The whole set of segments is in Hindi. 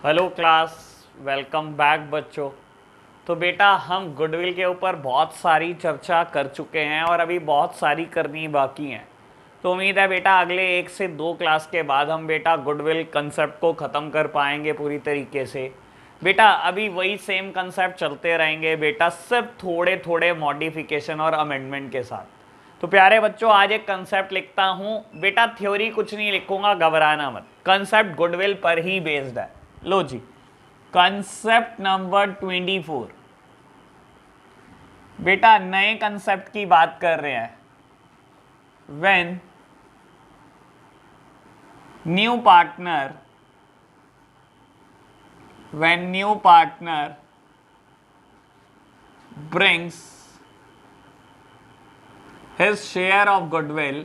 Hello class. वेलकम बैक बच्चों। तो बेटा हम गुडविल के ऊपर बहुत सारी चर्चा कर चुके हैं और अभी बहुत सारी करनी बाकी हैं। तो उम्मीद है बेटा अगले 1 से 2 क्लास के बाद हम बेटा गुडविल कंसेप्ट को ख़त्म कर पाएंगे पूरी तरीके से। बेटा अभी वही सेम कंसेप्ट चलते रहेंगे बेटा, सिर्फ थोड़े थोड़े मॉडिफिकेशन और अमेंडमेंट के साथ। तो प्यारे बच्चों आज एक कंसेप्ट लिखता हूं बेटा, थ्योरी कुछ नहीं लिखूंगा, घबराना मत, कंसेप्ट गुडविल पर ही बेस्ड है। लो जी, कंसेप्ट नंबर 24। बेटा नए कंसेप्ट की बात कर रहे हैं। When new partner brings his share of goodwill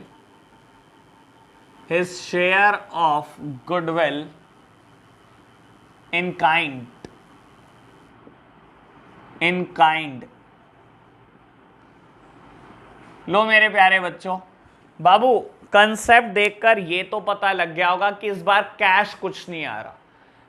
in kind। लो मेरे प्यारे बच्चों, बाबू कंसेप्ट देखकर ये तो पता लग गया होगा कि इस बार कैश कुछ नहीं आ रहा।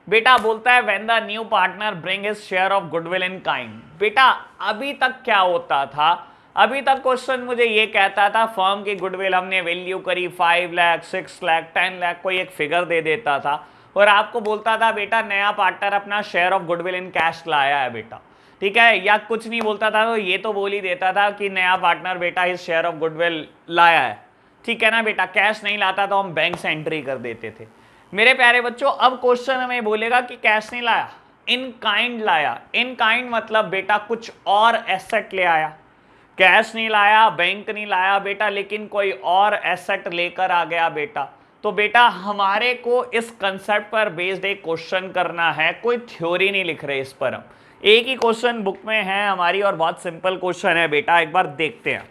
बेटा बोलता है when the new partner bring his share of goodwill in kind. बेटा अभी तक क्या होता था, अभी तक क्वेश्चन मुझे ये कहता था फर्म की गुडविल हमने वैल्यू करी 5 लाख 6 लाख 10 लाख, कोई एक फिगर दे देता था और आपको बोलता था बेटा नया पार्टनर अपना share of goodwill in cash लाया है बेटा, ठीक है, या कुछ नहीं बोलता था तो ये तो बोल ही देता था कि नया पार्टनर बेटा इस शेयर ऑफ गुडविल लाया है, ठीक है ना बेटा। कैश नहीं लाता तो हम बैंक से एंट्री कर देते थे। मेरे प्यारे बच्चों अब क्वेश्चन हमें बोलेगा कि कैश नहीं लाया, इन काइंड लाया। इन काइंड मतलब बेटा कुछ और एसेट ले आया। कैश नहीं लाया, बैंक नहीं लाया बेटा, लेकिन कोई और एसेट लेकर आ गया बेटा। तो बेटा हमारे को इस कंसेप्ट पर बेस्ड एक क्वेश्चन करना है, कोई थ्योरी नहीं लिख रहे इस पर हम। एक ही क्वेश्चन बुक में है हमारी और बहुत सिंपल क्वेश्चन है बेटा, एक बार देखते हैं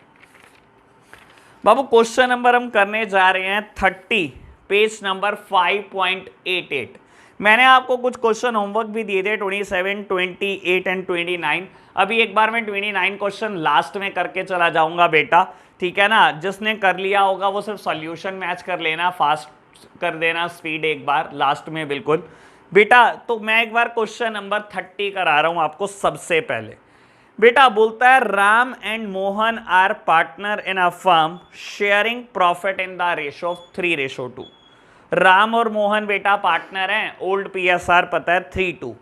बाबू। क्वेश्चन नंबर हम करने जा रहे हैं 30, पेज नंबर 5.88। मैंने आपको कुछ क्वेश्चन होमवर्क भी दिए थे 27, 28 एंड 29। अभी एक बार मैं 29 क्वेश्चन लास्ट में करके चला जाऊंगा बेटा, ठीक है ना। जिसने कर लिया होगा वो सिर्फ सॉल्यूशन मैच कर लेना, फास्ट कर देना स्पीड एक बार लास्ट में बिल्कुल बेटा। तो मैं एक बार क्वेश्चन नंबर 30 करा रहा हूं आपको। सबसे पहले बेटा बोलता है Ram and Mohan are partner in a firm sharing profit in the ratio of 3:2। Ram और मोहन बेटा पार्टनर हैं, ओल्ड पीएसआर पता है 3:2।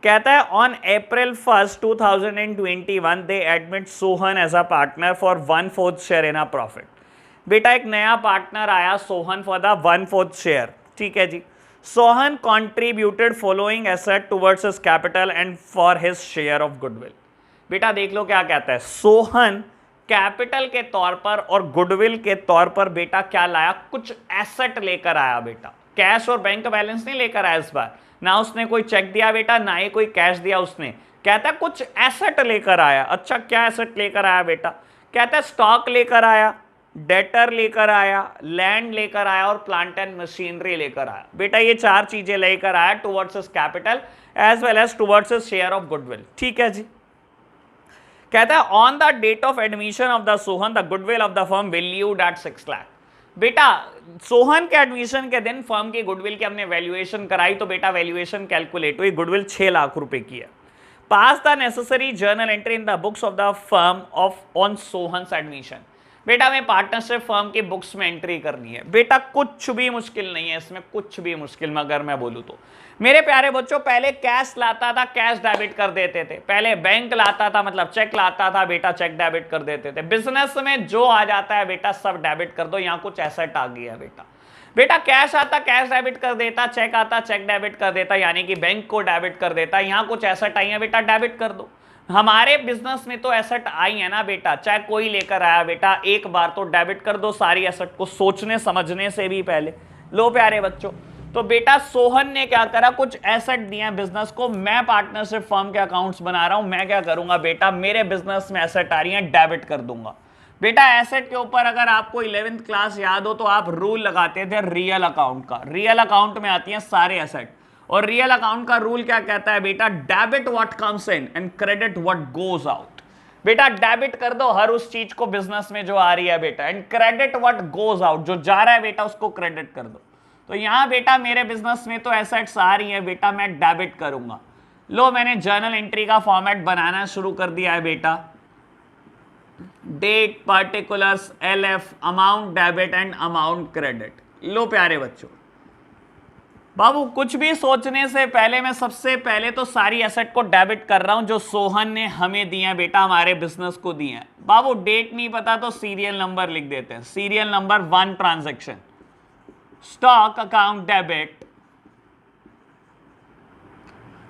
कहता है on April 1, 2021 they admit Sohan as a partner for 1/4 share in a profit. बेटा एक नया पार्टनर आया सोहन फॉर द 1/4 शेयर, ठीक है जी। Sohan contributed following asset towards his capital and for his share of goodwill. बेटा देख लो क्या कहता है, सोहन कैपिटल के तौर पर और गुडविल के तौर पर बेटा क्या लाया, कुछ एसेट लेकर आया बेटा। कैश और बैंक बैलेंस नहीं लेकर आया इस बार, ना उसने कोई चेक दिया बेटा, ना ही कोई कैश दिया उसने। कहता है कुछ एसेट लेकर आया। अच्छा क्या एसेट लेकर आया बेटा, कहता है स्टॉक लेकर आया, डेटर लेकर आया, लैंड लेकर आया और प्लांट एंड मशीनरी लेकर आया। बेटा ये 4 चीजें लेकर आया towards his capital as well as towards his share of goodwill, ठीक है जी। कहता है on the date of admission of the Sohan the goodwill of the firm valued at 6 lakh. बेटा सोहन के एडमिशन के दिन फर्म की गुडविल की हमने वैल्यूएशन कराई, तो बेटा वैल्यूएशन कैलकुलेट हुई, गुडविल 6 लाख रुपए की है। Pass the necessary journal entry in the books of the firm of on Sohan's admission. बेटा हमें पार्टनरशिप फर्म की बुक्स में एंट्री करनी है। बेटा कुछ भी मुश्किल नहीं है इसमें, कुछ भी मुश्किल में अगर मैं बोलूं तो। मेरे प्यारे बच्चों पहले कैश लाता था, कैश डेबिट कर देते थे। पहले बैंक लाता था मतलब चेक लाता था बेटा, चेक डेबिट कर देते थे। बिजनेस में जो आ जाता है बेटा सब डेबिट कर दो, यहां कुछ एसेट आ गया बेटा। बेटा कैश आता कैश डेबिट कर देता, चेक आता चेक डेबिट कर देता, यानी कि बैंक को डेबिट कर देता। यहां कुछ एसेट आई है बेटा, डेबिट कर दो। हमारे बिजनेस में तो एसेट आई है ना बेटा, चाहे कोई लेकर आया बेटा, एक बार तो डेबिट कर दो सारी एसेट को, सोचने समझने से भी पहले। लो प्यारे बच्चों, तो बेटा सोहन ने क्या करा, कुछ एसेट दिए बिजनेस को। मैं पार्टनरशिप फर्म के अकाउंट्स बना रहा हूं, मैं क्या करूंगा बेटा, मेरे बिजनेस में एसेट आ रही है, डेबिट कर दूंगा। बेटा एसेट के ऊपर अगर आपको 11th क्लास याद हो तो आप रूल लगाते थे रियल अकाउंट का। रियल अकाउंट में आती है सारे एसेट, और रियल अकाउंट का रूल क्या कहता है बेटा, debit what comes in and credit what goes out. बेटा डेबिट कर दो हर उस चीज को बिजनेस में जो आ रही है बेटा, and credit what goes out, जो जा रहा है बेटा उसको क्रेडिट कर दो। तो यहां बेटा मेरे बिजनेस में तो एसेट्स आ रही है बेटा, मैं डेबिट करूंगा। लो मैंने जर्नल एंट्री का फॉर्मेट बनाना शुरू कर दिया है बेटा। Date, particulars, LF, amount debit and amount credit. लो प्यारे बच्चों, बाबू कुछ भी सोचने से पहले मैं सबसे पहले तो सारी एसेट को डेबिट कर रहा हूं जो सोहन ने हमें दिए हैं बेटा, हमारे बिजनेस को दिए हैं। बाबू डेट नहीं पता तो सीरियल नंबर लिख देते हैं। Serial number 1 transaction, stock account debit,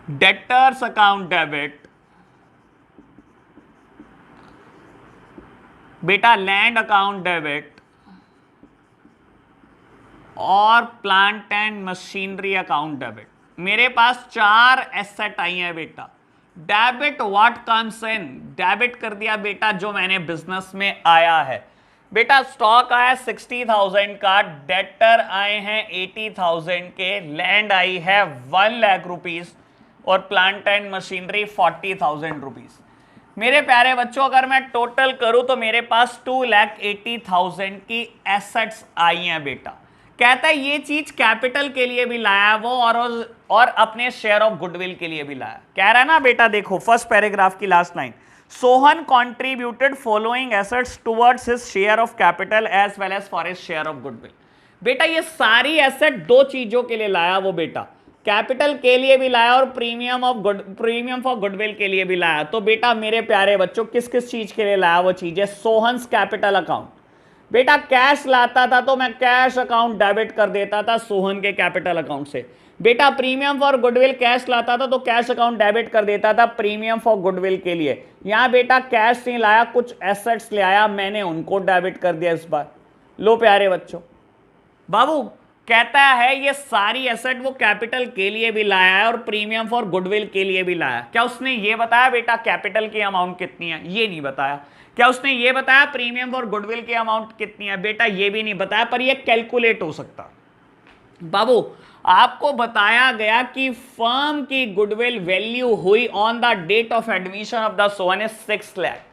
debtors account debit, बेटा लैंड अकाउंट डेबिट और plant and machinery account debit. मेरे पास 4 एसेट आई हैं बेटा। Debit what comes in, debit कर दिया बेटा जो मैंने बिजनेस में आया है। बेटा स्टॉक आया 60,000 का, डेटर आए हैं 80,000 के, लैंड आई है 1 लाख रुपीस और प्लांट एंड मशीनरी 40,000 रुपीस। मेरे प्यारे बच्चों अगर मैं टोटल करूं तो मेरे पास 2,80,000 की एसेट्स आई हैं बेटा। कहता है ये चीज कैपिटल के लिए भी लाया वो और अपने शेयर ऑफ गुडविल के लिए भी लाया। कह रहा है ना बेटा, देखो फर्स्ट पैराग्राफ की last line, Sohan contributed following assets towards his share of capital as well as for his share of goodwill. बेटा ये सारी एसेट 2 चीजों के लिए लाया वो बेटा, कैपिटल के लिए भी लाया और प्रीमियम फॉर गुडविल के लिए भी लाया। तो बेटा मेरे प्यारे बच्चों किस किस चीज के लिए लाया वो चीज है, सोहन्स कैपिटल अकाउंट। बेटा कैश लाता था तो मैं कैश अकाउंट डेबिट कर देता था सोहन के कैपिटल अकाउंट से। बेटा प्रीमियम फॉर गुडविल कैश लाता था तो कैश अकाउंट डेबिट कर देता था प्रीमियम फॉर गुडविल के लिए। यहां बेटा कैश नहीं लाया, कुछ एसेट्स ले आया, मैंने उनको डेबिट कर दिया इस बार। लो प्यारे बच्चों, बाबू कहता है ये सारी एसेट वो कैपिटल के लिए भी लाया है और प्रीमियम फॉर गुडविल के लिए भी लाया। क्या उसने ये बताया बेटा कैपिटल की अमाउंट कितनी है? ये नहीं बताया। क्या उसने ये बताया प्रीमियम फॉर गुडविल की अमाउंट कितनी है? बेटा ये भी नहीं बताया, पर ये कैलकुलेट हो सकता। बाबू आपको बताया गया कि फर्म की गुडविल वैल्यू हुई on the date of admission of the Sohan is 6 lakh.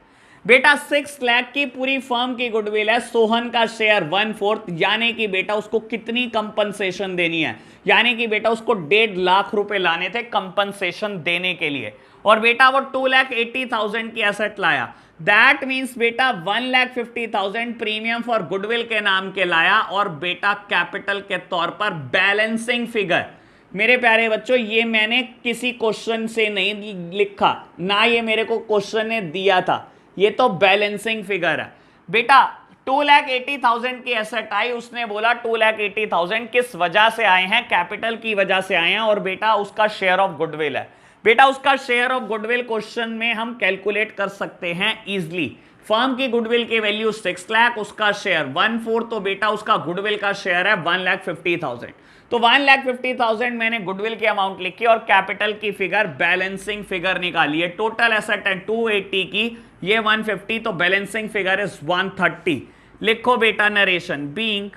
बेटा 6 लाख की पूरी फर्म की गुडविल है, सोहन का शेयर 1/4, यानी कि बेटा उसको कितनी कंपनसेशन देनी है, यानी कि बेटा उसको 1.5 लाख रुपए लाने थे कंपनसेशन देने के लिए। और बेटा वो 2,80,000 की एसेट लाया। दैट मीन्स बेटा 1,50,000 प्रीमियम फॉर गुडविल के नाम के लाया और बेटा कैपिटल के तौर पर बैलेंसिंग फिगर। मेरे प्यारे बच्चों ये मैंने किसी क्वेश्चन से नहीं लिखा, ना ये मेरे को क्वेश्चन ने दिया था, ये तो बैलेंसिंग फिगर है बेटा। 2,80,000 की एसेट आई, उसने बोला 2,80,000 किस वजह से आए हैं, कैपिटल की वजह से आए हैं और बेटा उसका शेयर ऑफ गुडविल है। बेटा उसका शेयर ऑफ गुडविल क्वेश्चन में हम कैलकुलेट कर सकते हैं इजीली। फर्म की गुडविल की वैल्यू 6 लाख, उसका शेयर 1/4, तो बेटा उसका गुडविल का शेयर है 1,50,000। तो 1,50,000 मैंने गुडविल की अमाउंट लिखी और कैपिटल की फिगर बैलेंसिंग फिगर निकाली है। टोटल एसेट है 280 की, ये 150, तो बैलेंसिंग फिगर इज 130। लिखो बेटा narration, being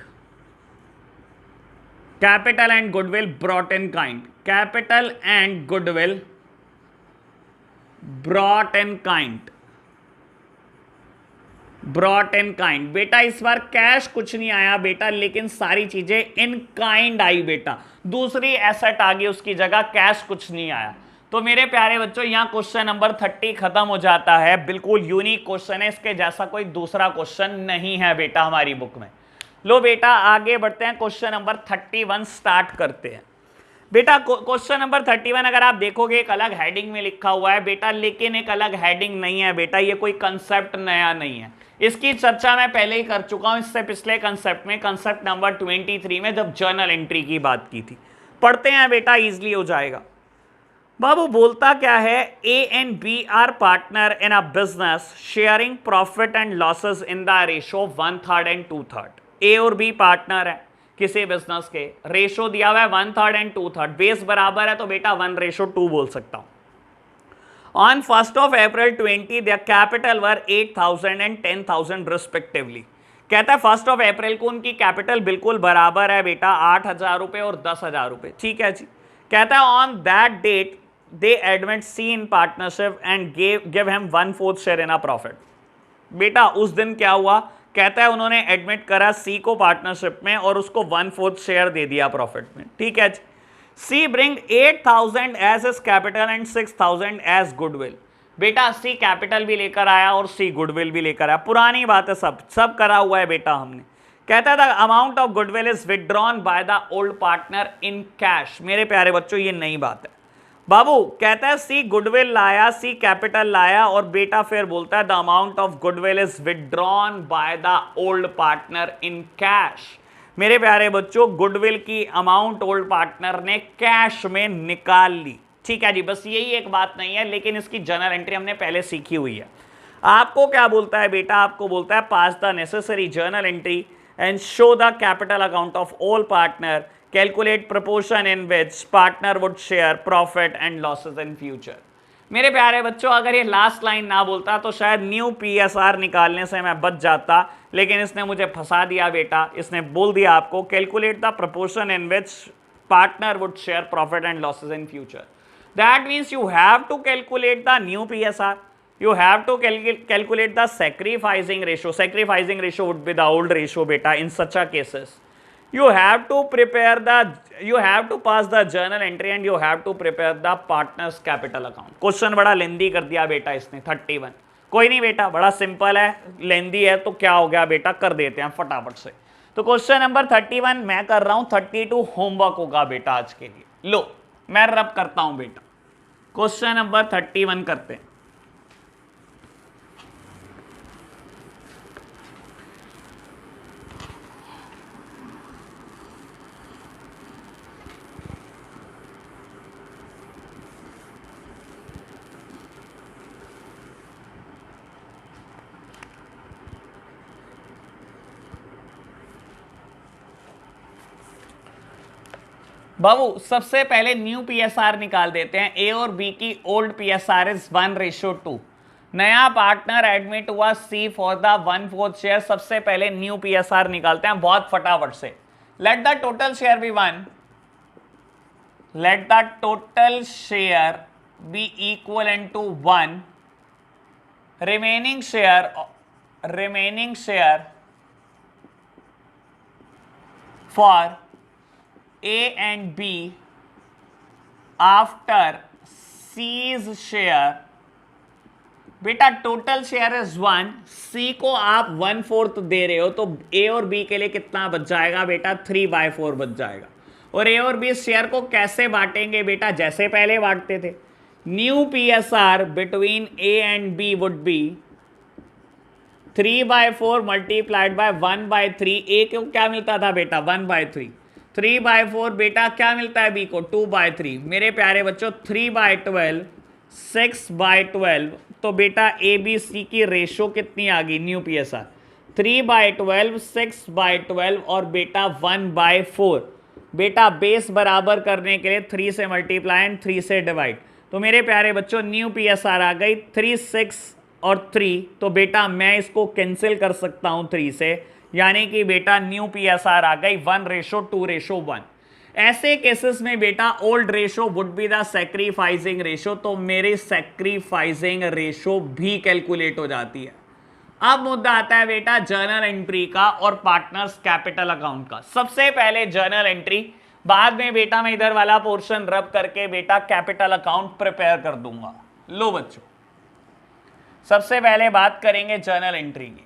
capital and goodwill brought in kind, capital and goodwill brought in kind, brought in kind. बेटा इस बार कैश कुछ नहीं आया बेटा, लेकिन सारी चीजें इन काइंड आई बेटा। दूसरी एसेट आ गई उसकी जगह, कैश कुछ नहीं आया। तो मेरे प्यारे बच्चों यहां क्वेश्चन नंबर 30 खत्म हो जाता है। बिल्कुल यूनिक क्वेश्चन है, इसके जैसा कोई दूसरा क्वेश्चन नहीं है बेटा हमारी बुक में। लो बेटा आगे बढ़ते हैं, क्वेश्चन नंबर 31 स्टार्ट करते हैं। बेटा क्वेश्चन नंबर 31 अगर आप देखोगे एक अलग हेडिंग में लिखा हुआ है बेटा, लेकिन एक अलग हेडिंग नहीं है बेटा, ये कोई कंसेप्ट नया नहीं है। इसकी चर्चा मैं पहले ही कर चुका हूं इससे पिछले कंसेप्ट में, कंसेप्ट नंबर 23 में, जब जर्नल एंट्री की बात की थी। पढ़ते हैं बेटा, इजीली हो जाएगा। बाबू बोलता क्या है, A and B are partner in a business sharing profit and losses in the ratio 1/3 and 2/3। A और B पार्टनर है किसी बिजनेस के, रेशो दिया हुआ है 1/3 एंड 2/3, बेस बराबर है तो बेटा 1:2 बोल सकता हूं। On 1st of April 20, their capital were 8,000 and 10,000 respectively। कहता है 1st of April को उनकी कैपिटल बिल्कुल बराबर है बेटा, 8,000 रुपए और 10,000 रुपए, ठीक है जी। कहता है on that date they admit C in partnership and give him 1/4 share in a profit। बेटा उस दिन क्या हुआ, कहता है उन्होंने एडमिट करा सी को पार्टनरशिप में और उसको 1/4 शेयर दे दिया प्रॉफिट में, ठीक है। C bring 8,000 as is capital and 6,000 as goodwill. बेटा सी कैपिटल भी लेकर आया और सी गुडविल भी लेकर आया, पुरानी बात है, सब करा हुआ है बेटा हमने। कहता था amount of goodwill is withdrawn bye the old partner in cash. मेरे प्यारे बच्चों ये नई बात है बाबू। कहता है सी गुडविल लाया, सी कैपिटल लाया और बेटा फिर बोलता है the amount of goodwill is withdrawn bye the old partner in cash. मेरे प्यारे बच्चों गुडविल की अमाउंट ओल्ड पार्टनर ने कैश में निकाल ली, ठीक है जी। बस यही एक बात नहीं है, लेकिन इसकी जर्नल एंट्री हमने पहले सीखी हुई है। आपको क्या बोलता है बेटा, आपको बोलता है pass the necessary journal entry and show the capital account of all partner, calculate proportion in which partner would share profit and losses in future. मेरे प्यारे बच्चों अगर ये लास्ट लाइन ना बोलता तो शायद न्यू पीएसआर निकालने से मैं बच जाता, लेकिन इसने मुझे फंसा दिया बेटा। इसने बोल दिया आपको calculate the proportion in which partner would share profit and losses in future. That means you have to calculate the new PSR, you have to calculate the sacrificing ratio. Sacrificing ratio would be the old ratio beta in such a cases. You have to pass the journal entry and you have to prepare the partners capital account. Question बड़ा लेंदी कर दिया बेटा इसने 31। कोई नहीं बेटा, बड़ा सिंपल है, लेंदी है तो क्या हो गया बेटा, कर देते हैं फटाफट से। तो क्वेश्चन नंबर 31 मैं कर रहा हूं, 32 होमवर्क होगा बेटा आज के लिए। लो मैं रब करता हूं बेटा, क्वेश्चन नंबर 31 करते हैं। बाबू सबसे पहले न्यू पीएसआर निकाल देते हैं। ए और बी की ओल्ड पीएसआर इज 1:2। नया पार्टनर एडमिट हुआ सी फॉर द 1/4 शेयर। सबसे पहले न्यू पीएसआर निकालते हैं बहुत फटाफट से। Let the total share be 1, let the total share be equal to 1, remaining share for A and B after C's share। बेटा टोटल शेयर इज 1, C को आप 1/4 दे रहे हो तो A और B के लिए कितना बच जाएगा बेटा, 3/4 बच जाएगा। और A और B शेयर को कैसे बांटेंगे बेटा, जैसे पहले बांटते थे। New PSR between A and B would be 3/4 multiplied by 1/3। A को क्या मिलता था बेटा, 1/3। 3/4 बेटा क्या मिलता है बी को, 2/3। मेरे प्यारे बच्चों 3/12 6/12। तो बेटा ए बी सी की रेशो कितनी आ गई न्यू पीएसआर, 3/12 6/12 और बेटा 1/4। बेटा बेस बराबर करने के लिए 3 से मल्टीप्लाई एंड 3 से डिवाइड। तो मेरे प्यारे बच्चों न्यू पीएसआर आ गई 3 6 और 3। तो बेटा मैं इसको कैंसिल कर सकता हूं 3 से, यानी कि बेटा न्यू पीएसआर आ गई 1:2:1। ऐसे केसेस में बेटा old ratio would be the sacrificing ratio, तो मेरी सैक्रिफाइसिंग रेशो भी कैलकुलेट हो जाती है। अब मुद्दा आता है बेटा जर्नल एंट्री का और पार्टनर्स कैपिटल अकाउंट का। सबसे पहले जर्नल एंट्री, बाद में बेटा मैं इधर वाला पोर्शन रब करके बेटा कैपिटल अकाउंट प्रिपेयर कर दूंगा। लो बच्चों सबसे पहले बात करेंगे जर्नल एंट्री की।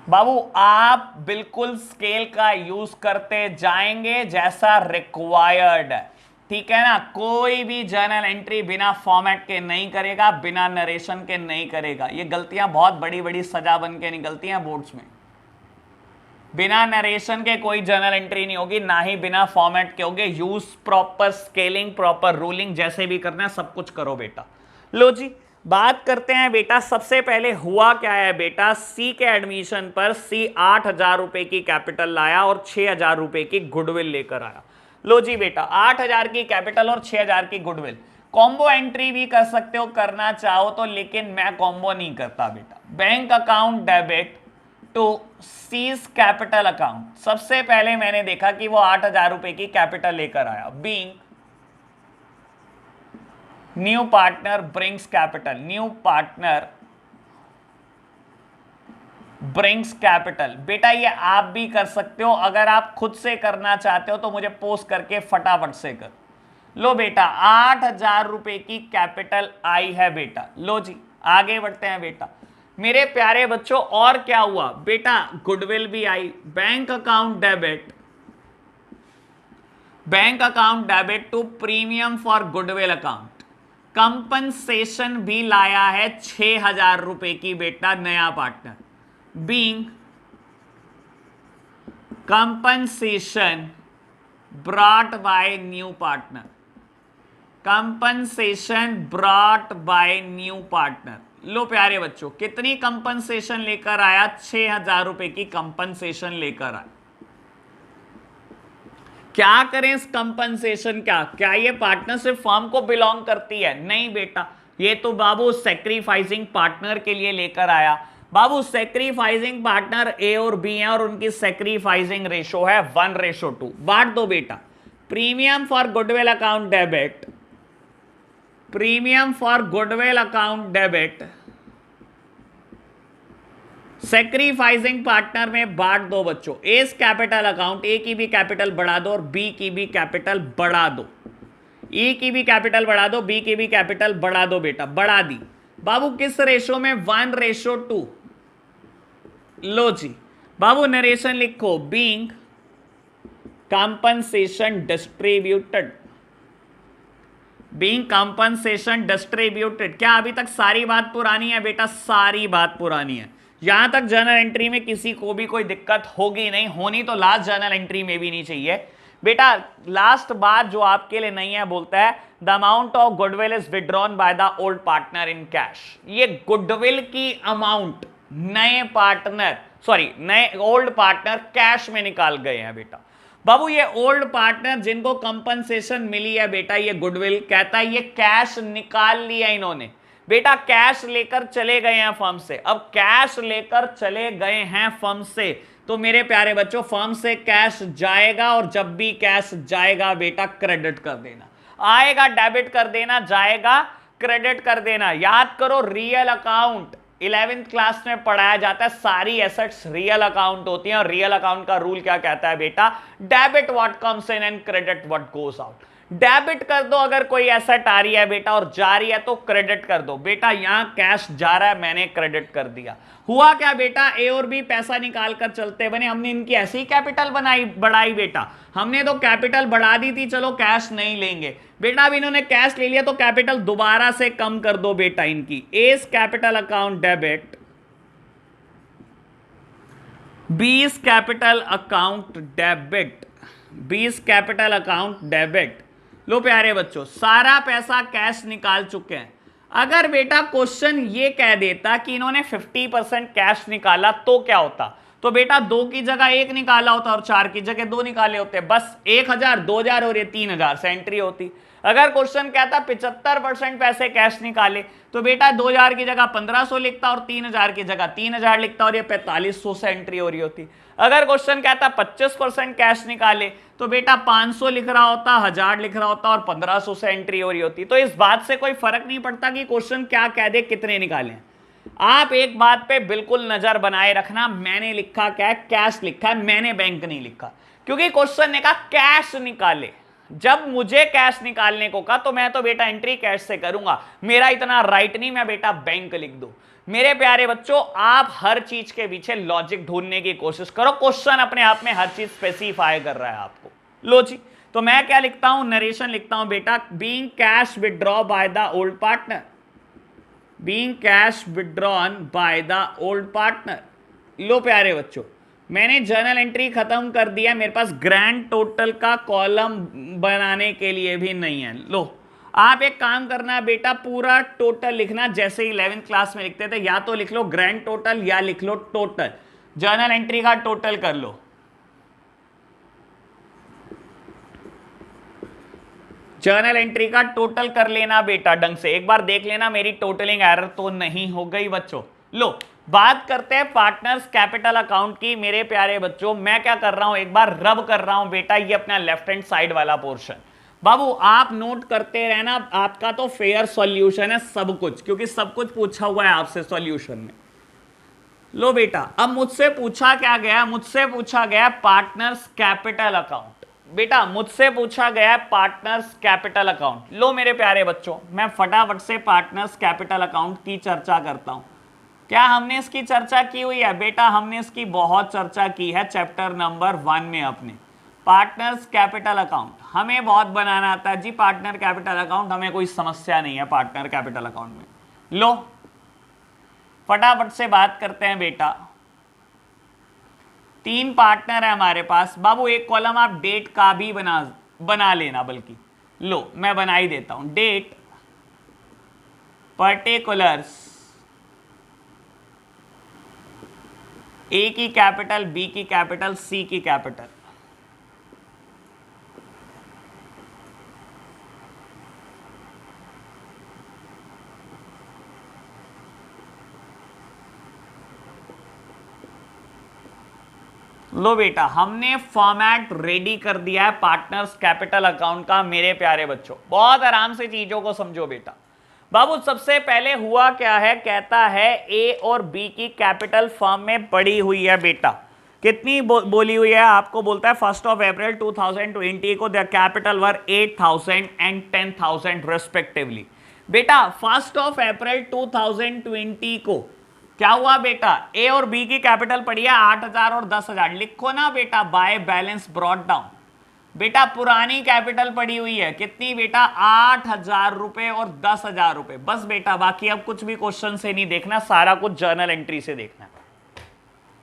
बाबू आप बिल्कुल स्केल का यूज करते जाएंगे जैसा रिक्वायर्ड है, ठीक है ना। कोई भी जर्नल एंट्री बिना फॉर्मेट के नहीं करेगा, बिना नरेशन के नहीं करेगा। ये गलतियां बहुत बड़ी बड़ी सजा बन के निकलती हैं बोर्ड्स में। बिना नरेशन के कोई जर्नल एंट्री नहीं होगी, ना ही बिना फॉर्मेट के होगे। Use proper scaling, proper ruling, जैसे भी करना है सब कुछ करो बेटा। लो जी बात करते हैं बेटा। सबसे पहले हुआ क्या है बेटा, सी के एडमिशन पर सी 8,000 रुपए की कैपिटल लाया और 6,000 रुपए की गुडविल लेकर आया। लो जी बेटा 8,000 की कैपिटल और 6,000 की गुडविल। कॉम्बो एंट्री भी कर सकते हो करना चाहो तो, लेकिन मैं कॉम्बो नहीं करता बेटा। Bank account debit to C's capital account. सबसे पहले मैंने देखा कि वो 8,000 रुपए की कैपिटल लेकर आया। Being new partner brings capital, new partner brings capital. बेटा ये आप भी कर सकते हो, अगर आप खुद से करना चाहते हो तो मुझे पोस्ट करके फटाफट से कर लो बेटा। 8,000 रुपए की कैपिटल आई है बेटा। लो जी आगे बढ़ते हैं बेटा मेरे प्यारे बच्चों। और क्या हुआ बेटा, गुडविल भी आई। Bank account debit to premium for goodwill account. Compensation भी लाया है 6,000 रुपए की बेटा नया partner. Being compensation brought by new partner. Compensation brought by new partner. लो प्यारे बच्चों कितनी कंपनसेशन लेकर आया, 6,000 रुपए की कंपनसेशन लेकर आया। क्या करें इस कंपनसेशन का, क्या ये पार्टनरशिप फर्म को बिलोंग करती है? नहीं बेटा, ये तो बाबू सेक्रीफाइसिंग पार्टनर के लिए लेकर आया। बाबू सेक्रीफाइसिंग पार्टनर ए और बी है और उनकी सेक्रीफाइसिंग रेशो है 1:2। बांट दो बेटा। Premium for goodwill account debit, premium for goodwill account debit sacrificing partner में बांट दो बच्चों। एस कैपिटल अकाउंट, ए की भी कैपिटल बढ़ा दो और बी की भी कैपिटल बढ़ा दो। ई की भी कैपिटल बढ़ा दो, बी की भी कैपिटल बढ़ा दो बेटा। बढ़ा दी बाबू किस रेशो में, 1:2। लो जी बाबू नरेशन लिखो। Being compensation distributed, being compensation distributed. क्या अभी तक सारी बात पुरानी है बेटा? सारी बात पुरानी है। यहां तक जर्नल एंट्री में किसी को भी कोई दिक्कत होगी नहीं, होनी तो लास्ट जर्नल एंट्री में भी नहीं चाहिए बेटा। लास्ट बात जो आपके लिए नहीं है, बोलता है the amount of goodwill is withdrawn by the old partner in cash. ये गुडविल की अमाउंट नए ओल्ड पार्टनर कैश में निकाल गए हैं बेटा। बाबू ये ओल्ड पार्टनर जिनको कंपनसेशन मिली है बेटा, ये गुडविल कहता है ये कैश निकाल लिया इन्होंने बेटा। कैश लेकर चले गए हैं फर्म से। अब कैश लेकर चले गए हैं फर्म से तो मेरे प्यारे बच्चों फर्म से कैश जाएगा और जब भी कैश जाएगा बेटा क्रेडिट कर देना। आएगा डेबिट कर देना, जाएगा क्रेडिट कर देना। याद करो रियल अकाउंट 11th क्लास में पढ़ाया जाता है, सारी एसेट्स रियल अकाउंट होती हैं और रियल अकाउंट का रूल क्या कहता है बेटा, debit what comes in and credit what goes out. Debit कर दो अगर कोई एसेट आ रही है बेटा और जा रही है तो क्रेडिट कर दो बेटा। यहां कैश जा रहा है, मैंने क्रेडिट कर दिया। हुआ क्या बेटा, ए और बी पैसा निकाल कर चलते बने। हमने इनकी ऐसी कैपिटल बढ़ाई बेटा, हमने तो कैपिटल बढ़ा दी थी, चलो कैश नहीं लेंगे बेटा। अब इन्होंने कैश ले लिया तो कैपिटल दोबारा से कम कर दो बेटा इनकी। A's capital account debit, B's capital account debit, B's capital account debit. लो प्यारे बच्चों सारा पैसा कैश निकाल चुके हैं। अगर बेटा क्वेश्चन ये कह देता कि इन्होंने 50% कैश निकाला तो क्या होता, तो बेटा 2 की जगह 1 निकाला होता और 4 की जगह 2 निकाले होते। बस 1,000 2,000 और ये 3,000 से एंट्री होती। अगर क्वेश्चन कहता 75% पैसे कैश निकाले तो बेटा 2,000 की जगह 1,500 लिखता और 3,000 की जगह 3,000 लिखता और ये 4,500 से एंट्री हो रही होती। अगर क्वेश्चन कहता 25% कैश निकाले तो बेटा 500 लिख रहा होता, 1,000 लिख रहा होता और 1,500 से एंट्री हो रही होती। तो इस बात से कोई फर्क नहीं पड़ता कि क्वेश्चन क्या कह दे, कितने निकाले। आप एक बात पे बिल्कुल नजर बनाए रखना, मैंने लिखा क्या है, कैश लिखा है, मैंने बैंक नहीं लिखा, क्योंकि क्वेश्चन ने कहा कैश निकाले। जब मुझे कैश निकालने को कहा तो मैं तो बेटा एंट्री कैश से करूंगा, मेरा इतना राइट नहीं मैं बेटा बैंक लिख दूं। मेरे प्यारे बच्चों आप हर चीज के पीछे लॉजिक ढूंढने की कोशिश करो, क्वेश्चन अपने आप में हर चीज स्पेसिफाई कर रहा है आपको। लो जी तो मैं क्या लिखता हूं, नरेशन लिखता हूं बेटा, being cash withdraw by the old partner, being cash withdrawn by the old partner. लो प्यारे बच्चों मैंने जर्नल एंट्री खत्म कर दिया, मेरे पास ग्रैंड टोटल का कॉलम बनाने के लिए भी नहीं है। लो आप एक काम करना बेटा, पूरा टोटल लिखना जैसे 11th क्लास में लिखते थे, या तो लिख लो ग्रैंड टोटल या लिख लो टोटल। जर्नल एंट्री का टोटल कर लो, जर्नल एंट्री का टोटल कर लेना बेटा ढंग से। एक बार देख लेना मेरी टोटलिंग एरर तो नहीं हो गई बच्चों। लो बात करते हैं पार्टनर्स कैपिटल अकाउंट की। मेरे प्यारे बच्चों मैं क्या कर रहा हूं, एक बार रब कर रहा हूं बेटा ये अपना लेफ्ट हैंड साइड वाला पोर्शन। बाबू आप नोट करते रहना, आपका तो फेयर सॉल्यूशन है सब कुछ, क्योंकि सब कुछ पूछा हुआ है आपसे सॉल्यूशन में। लो बेटा, अब मुझसे पूछा क्या गया, मुझसे पूछा गया पार्टनर्स कैपिटल अकाउंट। बेटा मुझसे पूछा गया पार्टनर्स कैपिटल अकाउंट। लो मेरे प्यारे बच्चों, मैं फटाफट से पार्टनर्स कैपिटल अकाउंट की चर्चा करता हूं। क्या हमने इसकी चर्चा की हुई है? बेटा हमने इसकी बहुत चर्चा की है चैप्टर नंबर 1 में अपने। पार्टनर्स कैपिटल अकाउंट हमें बहुत बनाना आता है जी। पार्टनर कैपिटल अकाउंट हमें कोई समस्या नहीं है पार्टनर कैपिटल अकाउंट में। लो फटाफट से बात करते हैं बेटा। 3 पार्टनर है हमारे पास। बाबू एक कॉलम आप डेट का भी बना लेना, बल्कि लो मैं बना ही देता हूं। डेट, पर्टिकुलर्स, ए की कैपिटल, बी की कैपिटल, सी की कैपिटल। लो बेटा हमने फॉर्मेट रेडी कर दिया है पार्टनर्स कैपिटल अकाउंट का। मेरे प्यारे बच्चों बहुत आराम से चीजों को समझो बेटा। बाबू सबसे पहले हुआ क्या है, कहता है ए और बी की कैपिटल फर्म में पड़ी हुई है बेटा। कितनी बोली हुई है आपको? बोलता है 1 अप्रैल 2020 को the capital were 8,000 and 10,000 respectively. बेटा 1 अप्रैल 2020 को क्या हुआ बेटा? ए और बी की कैपिटल पड़ी है 8,000 और 10,000। लिखो ना बेटा बाय बैलेंस ब्रॉट डाउन। बेटा पुरानी कैपिटल पड़ी हुई है कितनी बेटा? 8,000 रुपए और 10,000 रुपए। बस बेटा बाकी अब कुछ भी क्वेश्चन से नहीं देखना, सारा कुछ जर्नल एंट्री से देखना है।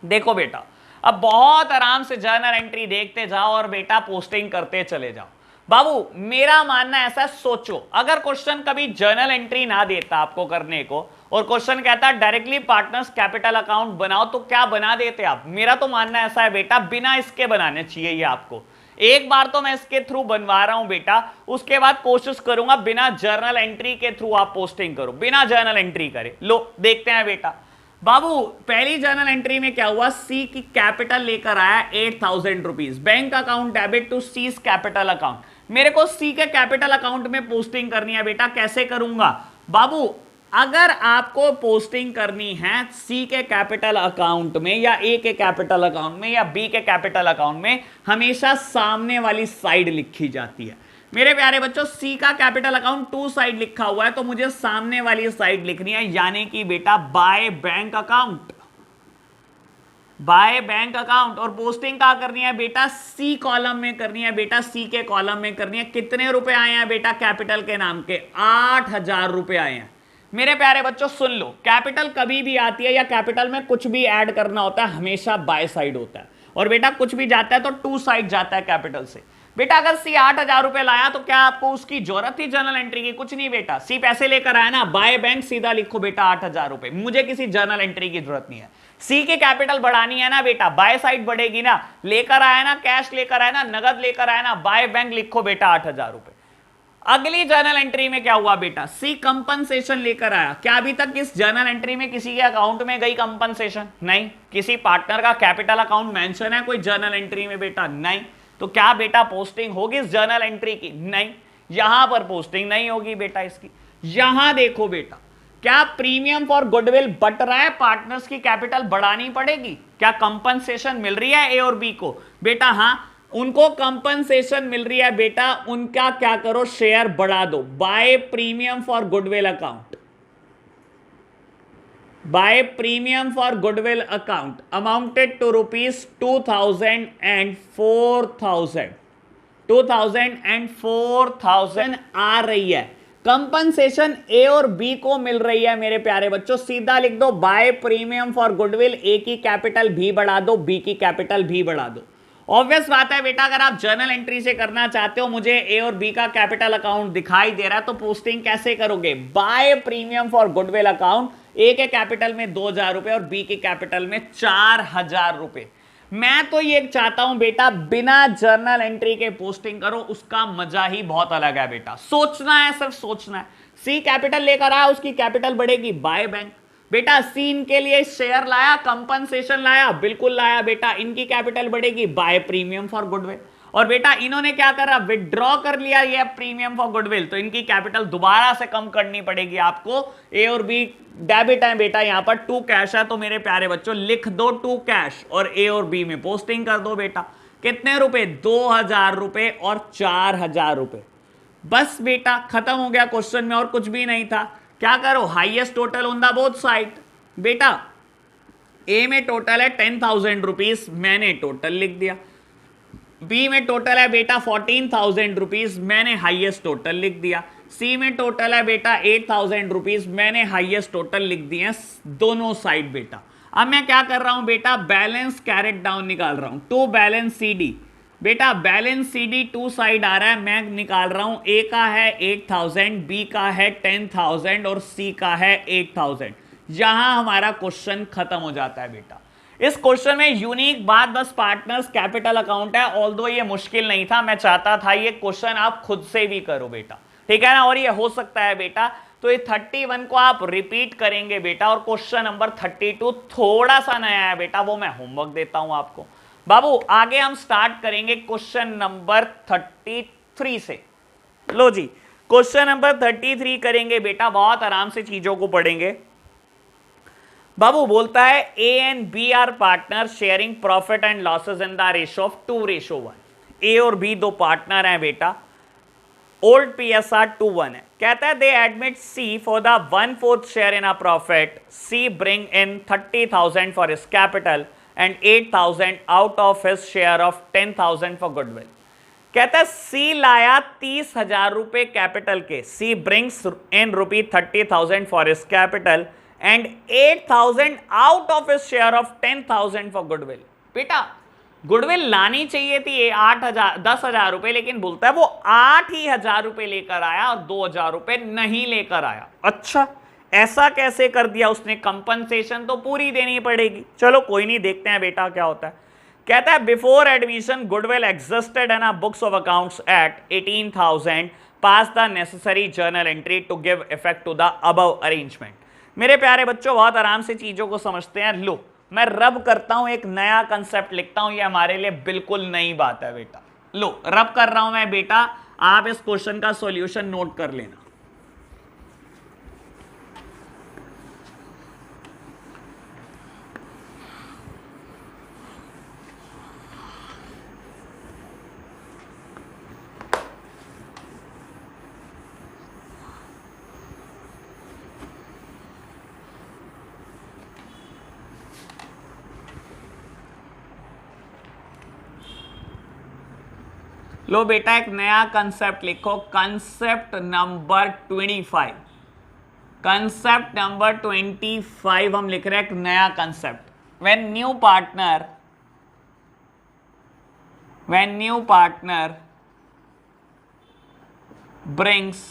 देखो बेटा अब बहुत आराम से जर्नल एंट्री देखते जाओ और बेटा पोस्टिंग करते चले जाओ। बाबू मेरा मानना ऐसा, सोचो अगर क्वेश्चन कभी जर्नल एंट्री ना देता आपको करने को और क्वेश्चन कहता डायरेक्टली पार्टनर्स कैपिटल अकाउंट बनाओ, तो क्या बना देते आप? मेरा तो मानना ऐसा है बेटा बिना इसके बनाने चाहिए ये आपको। एक बार तो मैं इसके थ्रू बनवा रहा हूं बेटा, उसके बाद कोशिश करूंगा बिना जर्नल एंट्री के थ्रू आप पोस्टिंग करो, बिना जर्नल एंट्री करे। लो देखते हैं बेटा। बाबू पहली जर्नल एंट्री में क्या हुआ? सी की कैपिटल लेकर आया 8,000 rupees. Bank account debit to C's capital account. मेरे को सी के कैपिटल अकाउंट में पोस्टिंग करनी है बेटा। कैसे करूंगा? बाबू अगर आपको पोस्टिंग करनी है सी के कैपिटल अकाउंट में या ए के कैपिटल अकाउंट में या बी के कैपिटल अकाउंट में, हमेशा सामने वाली साइड लिखी जाती है। मेरे प्यारे बच्चों सी का कैपिटल अकाउंट 2 साइड लिखा हुआ है, तो मुझे सामने वाली साइड लिखनी है, यानी कि बेटा by bank account. By bank account. और पोस्टिंग कहां करनी है बेटा? सी कॉलम में करनी है बेटा, सी के कॉलम में करनी है। कितने रुपए आए हैं बेटा कैपिटल के नाम के? 8,000 रुपए आए हैं। मेरे प्यारे बच्चों सुन लो, कैपिटल कभी भी आती है या कैपिटल में कुछ भी ऐड करना होता है हमेशा बाय साइड होता है, और बेटा कुछ भी जाता है तो 2 साइड जाता है कैपिटल से। बेटा अगर सी 8,000 रुपए लाया तो क्या आपको उसकी जरूरत थी जर्नल एंट्री की? कुछ नहीं बेटा, सी पैसे लेकर आया ना, बाय बैंक सीधा लिखो बेटा 8,000 रुपए। मुझे किसी जर्नल एंट्री की जरूरत नहीं है। सी की कैपिटल बढ़ानी है ना बेटा, बाय साइड बढ़ेगी ना। लेकर आया ना, कैश लेकर आया ना, नगद लेकर आया ना, बाय बैंक लिखो बेटा 8,000 रुपए। अगली जर्नल एंट्री में क्या हुआ बेटा? सी कंपनसेशन लेकर आया। क्या अभी तक इस जर्नल एंट्री में किसी के अकाउंट में गई कंपनसेशन? नहीं। किसी पार्टनर का कैपिटल अकाउंट मेंशन है कोई जर्नल एंट्री में बेटा? नहीं। तो क्या बेटा पोस्टिंग होगी इस जर्नल एंट्री की? नहीं, यहां पर पोस्टिंग नहीं होगी बेटा इसकी। यहां देखो बेटा, क्या प्रीमियम फॉर गुडविल बट रहा है? पार्टनर्स की कैपिटल बढ़ानी पड़ेगी। क्या कंपनसेशन मिल रही है ए और बी को? बेटा हां, उनको कंपनसेशन मिल रही है बेटा, उनका क्या करो? शेयर बढ़ा दो। By premium for goodwill account, by premium for goodwill account amounted to rupees 2,000 and 4,000। 2,000 and 4,000 आ रही है। कंपनसेशन ए और बी को मिल रही है मेरे प्यारे बच्चों। सीधा लिख दो बाय प्रीमियम फॉर गुडविल, ए की कैपिटल भी बढ़ा दो, बी की कैपिटल भी बढ़ा दो। ऑब्वियस बात है बेटा, अगर आप जर्नल एंट्री से करना चाहते हो, मुझे ए और बी का कैपिटल अकाउंट दिखाई दे रहा है, तो पोस्टिंग कैसे करोगे? By premium for goodwill account, A के कैपिटल में 2,000 रुपए और बी के कैपिटल में 4,000 रुपए। मैं तो ये चाहता हूं बेटा बिना जर्नल एंट्री के पोस्टिंग करो, उसका मजा ही बहुत अलग है बेटा। सोचना है, सिर्फ सोचना है। सी कैपिटल लेकर आया, उसकी कैपिटल बढ़ेगी बाय बैंक। बेटा सी इनके लिए शेयर लाया, कंपनसेशन लाया, बिल्कुल लाया बेटा, इनकी कैपिटल बढ़ेगी बाय प्रीमियम फॉर गुडविल। और बेटा इन्होंने क्या करा, विड्रॉ कर लिया ये प्रीमियम फॉर गुडविल, तो इनकी कैपिटल दोबारा से कम करनी पड़ेगी आपको। ए और बी डेबिट है बेटा, यहां पर टू कैश है, तो मेरे प्यारे बच्चों लिख दो टू कैश और ए और बी में पोस्टिंग कर दो बेटा। कितने रुपए, 2000 रुपए और 4000 रुपए। बस बेटा खत्म हो गया, क्वेश्चन में और कुछ भी नहीं था। क्या करो, highest total on the both side. बेटा ए में टोटल है 10,000 रुपीज, मैंने टोटल लिख दिया। बी में टोटल है बेटा 14,000 रुपीज, मैंने हाईएस्ट टोटल लिख दिया। सी में टोटल है बेटा 8,000 रुपीज, मैंने हाईएस्ट टोटल लिख दिए दोनों साइड बेटा। अब मैं क्या कर रहा हूं बेटा, बैलेंस कैरेट डाउन निकाल रहा हूं, टू बैलेंस सी डी। बेटा balance C D to side आ रहा है, मैं निकाल रहा हूं, ए का है 8,000, बी का है 10,000 और सी का है 8,000। यहां हमारा क्वेश्चन खत्म हो जाता है बेटा। इस क्वेश्चन में यूनिक बात बस पार्टनर्स कैपिटल अकाउंट है, ऑल्दो ये मुश्किल नहीं था, मैं चाहता था ये क्वेश्चन आप खुद से भी करो बेटा, ठीक है ना। और ये हो सकता है बेटा, तो ये 31 को आप रिपीट करेंगे बेटा, और क्वेश्चन नंबर 32 थोड़ा सा नया है बेटा, वो मैं होमवर्क देता हूं आपको। बाबू आगे हम स्टार्ट करेंगे क्वेश्चन नंबर 33 से। लो जी क्वेश्चन नंबर 33 करेंगे बेटा, बहुत आराम से चीजों को पढ़ेंगे। बाबू बोलता है A and B are partner sharing profit and losses in the ratio of 2:1। A और बी दो पार्टनर हैं बेटा, ओल्ड PSR 2:1 है। कहता है they admit C for the 1/4 share in a profit, C bring in 30,000 for his capital and 8,000 out of his share of 10,000 for goodwill. कहता है सी लाया 30,000 रुपए कैपिटल के, C brings in rupee 30,000 for his capital and 8,000 out of his share of 10,000 for goodwill. बेटा गुडविल लानी चाहिए थी 10,000 रुपए, लेकिन बोलता है वो 8,000 रुपए लेकर आया और 2,000 रुपए नहीं लेकर आया। अच्छा ऐसा कैसे कर दिया उसने, कंपनसेशन तो पूरी देनी पड़ेगी। चलो कोई नहीं, देखते हैं बेटा क्या होता है। कहता है before admission goodwill existed in books of accounts at 18,000, pass the necessary journal entry to give effect to the above arrangement. मेरे प्यारे बच्चों बहुत आराम से चीजों को समझते हैं। लो मैं रब करता हूं, एक नया कंसेप्ट लिखता हूं, ये हमारे लिए बिल्कुल नई बात है बेटा। लो रब कर रहा हूं मैं बेटा, आप इस क्वेश्चन का सॉल्यूशन नोट कर लेना। लो बेटा एक नया कंसेप्ट लिखो, कंसेप्ट नंबर 25। कंसेप्ट नंबर 25 हम लिख रहे हैं, एक नया concept. When new partner brings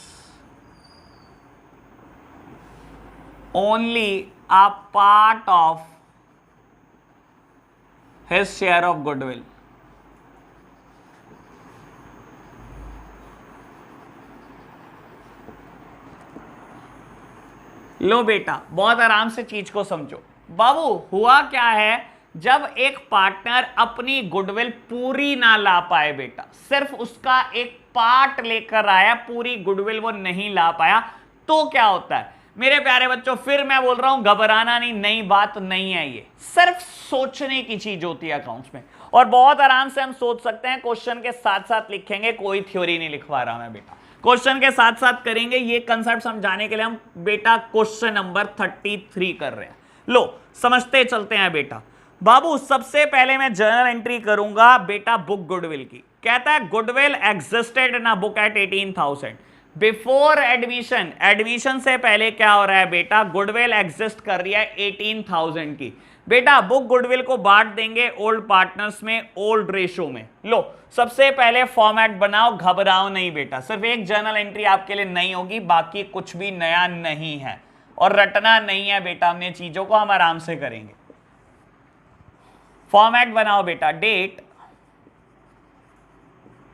only a part of his share of goodwill. लो बेटा बहुत आराम से चीज को समझो। बाबू हुआ क्या है, जब एक पार्टनर अपनी गुडविल पूरी ना ला पाए बेटा, सिर्फ उसका एक पार्ट लेकर आया, पूरी गुडविल वो नहीं ला पाया, तो क्या होता है मेरे प्यारे बच्चों। फिर मैं बोल रहा हूं घबराना नहीं, नई बात नहीं है, ये सिर्फ सोचने की चीज होती है अकाउंट्स में, और बहुत आराम से हम सोच सकते हैं। क्वेश्चन के साथ साथ लिखेंगे, कोई थ्योरी नहीं लिखवा रहा मैं बेटा, क्वेश्चन के साथ साथ करेंगे। ये कंसेप्ट समझाने के लिए हम बेटा क्वेश्चन नंबर 33 कर रहे हैं। लो समझते चलते हैं बेटा। बाबू सबसे पहले मैं जर्नल एंट्री करूंगा बेटा बुक गुडविल की। कहता है goodwill existed in a book at 18,000 before admission. Admission से पहले क्या हो रहा है बेटा, गुडविल एग्जिस्ट कर रही है 18,000 की। बेटा बुक गुडविल को बांट देंगे ओल्ड पार्टनर्स में, ओल्ड रेशो में। लो सबसे पहले फॉर्मेट बनाओ, घबराओ नहीं बेटा, सिर्फ एक जर्नल एंट्री आपके लिए नई होगी, बाकी कुछ भी नया नहीं है और रटना नहीं है बेटा, हमने चीजों को हम आराम से करेंगे। फॉर्मेट बनाओ बेटा, date,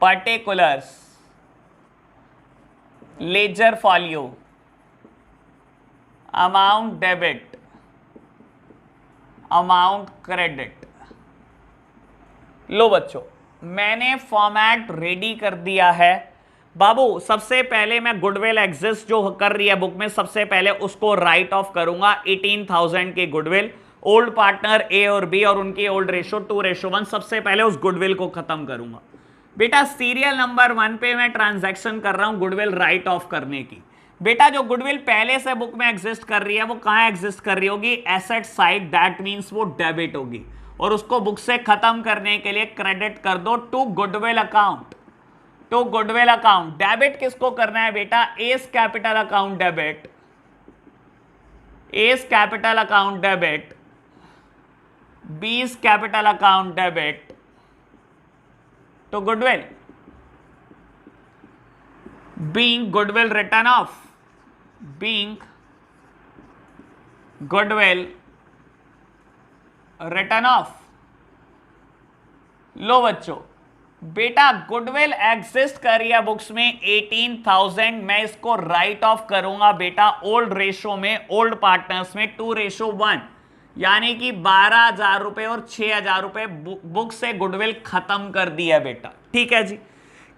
particulars, ledger folio, amount debit, amount credit. लो बच्चों मैंने फॉर्मेट रेडी कर दिया है बाबू। सबसे पहले मैं गुडविल एग्जिस्ट जो कर रही है बुक में, सबसे पहले उसको राइट ऑफ करूंगा। 18,000 की गुडविल, ओल्ड पार्टनर ए और बी और उनकी ओल्ड रेशो 2:1। सबसे पहले उस गुडविल को खत्म करूंगा। बेटा सीरियल नंबर 1 पे मैं ट्रांजैक्शन कर रहा हूं गुडविल राइट ऑफ करने की। बेटा जो गुडविल पहले से बुक में एग्जिस्ट कर रही है वो कहां एग्जिस्ट कर रही होगी? एसेट साइड, दैट मींस वो डेबिट होगी, और उसको बुक से खत्म करने के लिए क्रेडिट कर दो to goodwill account. To goodwill account debit किसको करना है बेटा? A's capital account debit, A's capital account debit, B's capital account debit to goodwill, being goodwill written off, being goodwill written off। लो बच्चों, बेटा गुडविल एग्जिस्ट कर रही है बुक्स में 18,000, मैं इसको राइट ऑफ करूंगा बेटा ओल्ड रेशो में, ओल्ड पार्टनर्स में 2:1, यानी कि 12,000 रुपए और 6,000 रुपए बुक से गुडविल खत्म कर दिया बेटा। ठीक है जी।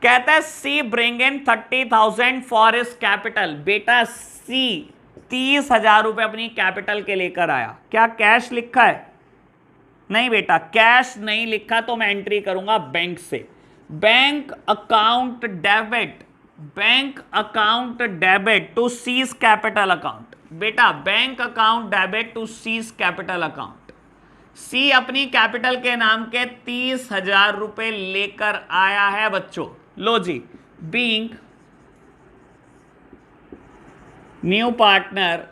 कहता है सी ब्रिंग इन 30,000 फॉर इस कैपिटल। बेटा सी 30,000 रुपए अपनी कैपिटल के लेकर आया। क्या कैश लिखा है? नहीं बेटा, कैश नहीं लिखा, तो मैं एंट्री करूंगा बैंक से। Bank account debit, bank account debit to C's capital account. बेटा bank account debit to C's capital account. C अपनी कैपिटल के नाम के 30,000 रुपए लेकर आया है बच्चों। लो जी, being new partner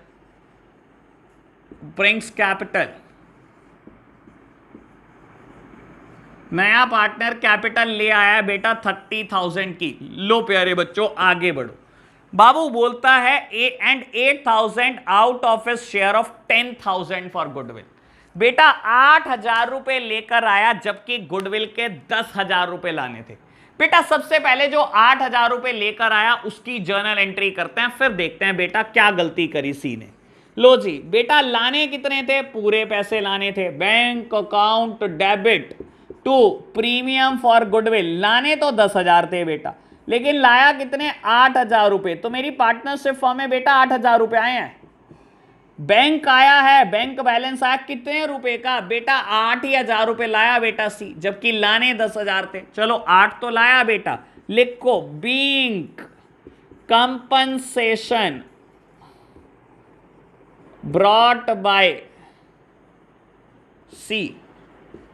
brings capital, नया पार्टनर कैपिटल ले आया है बेटा 30,000 की। लो प्यारे बच्चों आगे बढ़ो। बाबू बोलता है and 8,000 out of his share of 10,000 for goodwill. बेटा 8,000 रुपए लेकर आया, जबकि गुडविल के 10,000 रुपए लाने थे। बेटा सबसे पहले जो 8,000 रुपए लेकर आया उसकी जर्नल एंट्री करते हैं, फिर देखते हैं बेटा क्या गलती करी सी ने। लो जी, बेटा लाने कितने थे? पूरे पैसे लाने थे। Bank account debit to premium for goodwill, लाने तो 10,000 थे बेटा, लेकिन लाया कितने? 8,000 रुपए। तो मेरी पार्टनरशिप फॉर्म में बेटा 8,000 रुपए आए हैं। बैंक आया है, बैंक बैलेंस आया कितने रुपए का? बेटा 8,000 रुपए लाया बेटा सी, जबकि लाने 10,000 थे। चलो 8 तो लाया बेटा, लिखो बीइंग कंपनसेशन ब्रॉट बाय सी।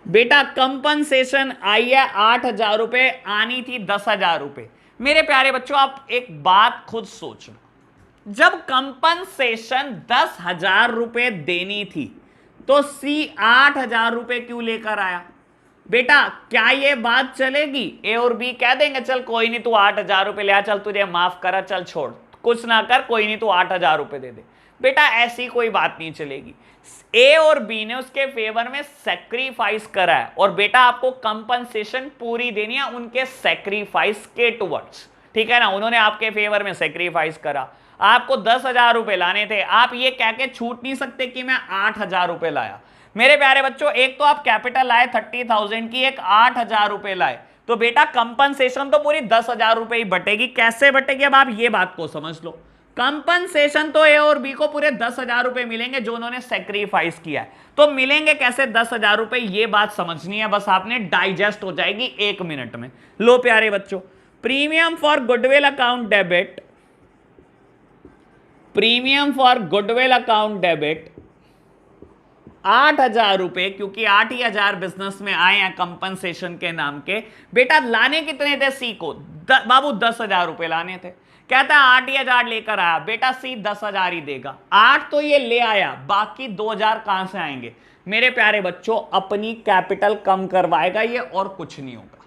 बेटा कंपनसेशन आई है 8,000 रुपए, आनी थी 10,000 रुपए। मेरे प्यारे बच्चों आप एक बात खुद सोचो, जब कंपनसेशन 10,000 रुपए देनी थी तो सी 8,000 रुपए क्यों लेकर आया? बेटा क्या ये बात चलेगी? ए और बी कह देंगे चल कोई नहीं तू 8,000 रुपए ले आ, चल तुझे माफ करा, चल छोड़ कुछ ना कर, कोई नहीं तू 8,000 रुपए दे दे। बेटा ऐसी कोई बात नहीं चलेगी। ए और बी ने उसके फेवर में सेक्रीफाइस करा है, और बेटा आपको कंपनसेशन पूरी देनी है उनके सेक्रीफाइस के टुवर्ड्स। ठीक है ना, उन्होंने आपके फेवर में सेक्रीफाइस करा, आपको 10,000 रुपए लाने थे। आप ये कह के छूट नहीं सकते कि मैं 8,000 रुपए लाया। मेरे प्यारे बच्चों एक तो आप कैपिटल लाए 30,000 की, एक 8,000 रुपए लाए, तो बेटा कंपनसेशन तो पूरी 10,000 रुपए ही बटेगी। कैसे बटेगी अब आप ये बात को समझ लो। कंपनसेशन तो ए और बी को पूरे 10,000 रुपए मिलेंगे जो उन्होंने सेक्रीफाइस किया है, तो मिलेंगे कैसे 10,000 रुपए, ये बात समझनी है बस आपने, डाइजेस्ट हो जाएगी 1 मिनट में। लो प्यारे बच्चों, premium for goodwill account debit, premium for goodwill account debit 8,000 रुपए, क्योंकि 8,000 बिजनेस में आए हैं कंपनसेशन के नाम के। बेटा लाने कितने थे सी को? बाबू 10,000 रुपए लाने थे। कहता है 8,000 लेकर आया, बेटा सी 10,000 ही देगा। 8 तो ये ले आया, बाकी 2,000 कहां से आएंगे? मेरे प्यारे बच्चों अपनी कैपिटल कम करवाएगा ये, और कुछ नहीं होगा।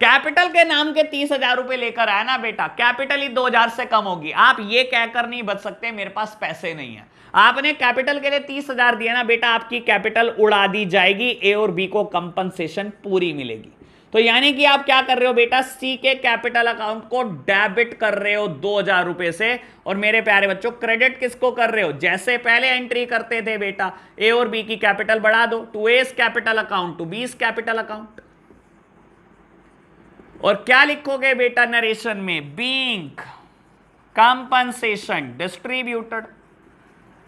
कैपिटल के नाम के 30,000 रुपए लेकर आया ना बेटा, कैपिटल ही 2,000 से कम होगी। आप ये कहकर नहीं बच सकते मेरे पास पैसे नहीं है। आपने कैपिटल के लिए 30,000 दिया ना बेटा, आपकी कैपिटल उड़ा दी जाएगी, ए और बी को कंपनसेशन पूरी मिलेगी। तो यानी कि आप क्या कर रहे हो बेटा, सी के कैपिटल अकाउंट को डेबिट कर रहे हो 2,000 रुपए से, और मेरे प्यारे बच्चों क्रेडिट किसको कर रहे हो? जैसे पहले एंट्री करते थे बेटा, ए और बी की कैपिटल बढ़ा दो, to A's capital account to B's capital account. और क्या लिखोगे बेटा नरेशन में? Being compensation distributed,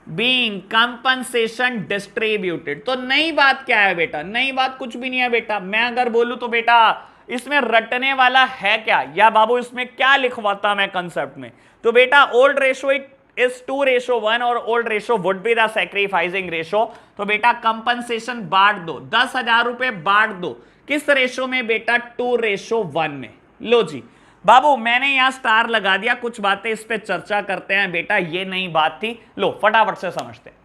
being compensation distributed. तो नई बात क्या है बेटा? नई बात कुछ भी नहीं है बेटा। मैं अगर बोलूं तो बेटा इसमें रटने वाला है क्या, या बाबू इसमें क्या लिखवाता मैं कंसेप्ट में? तो बेटा ओल्ड रेशो इज 2:1 और old ratio would be the sacrificing ratio. तो बेटा कंपनसेशन बांट दो, 10,000 रुपए बांट दो, किस रेशो में बेटा? 2:1 में। लो जी बाबू मैंने यहां स्टार लगा दिया, कुछ बातें इस पे चर्चा करते हैं बेटा, ये नई बात थी, लो फटाफट से समझते हैं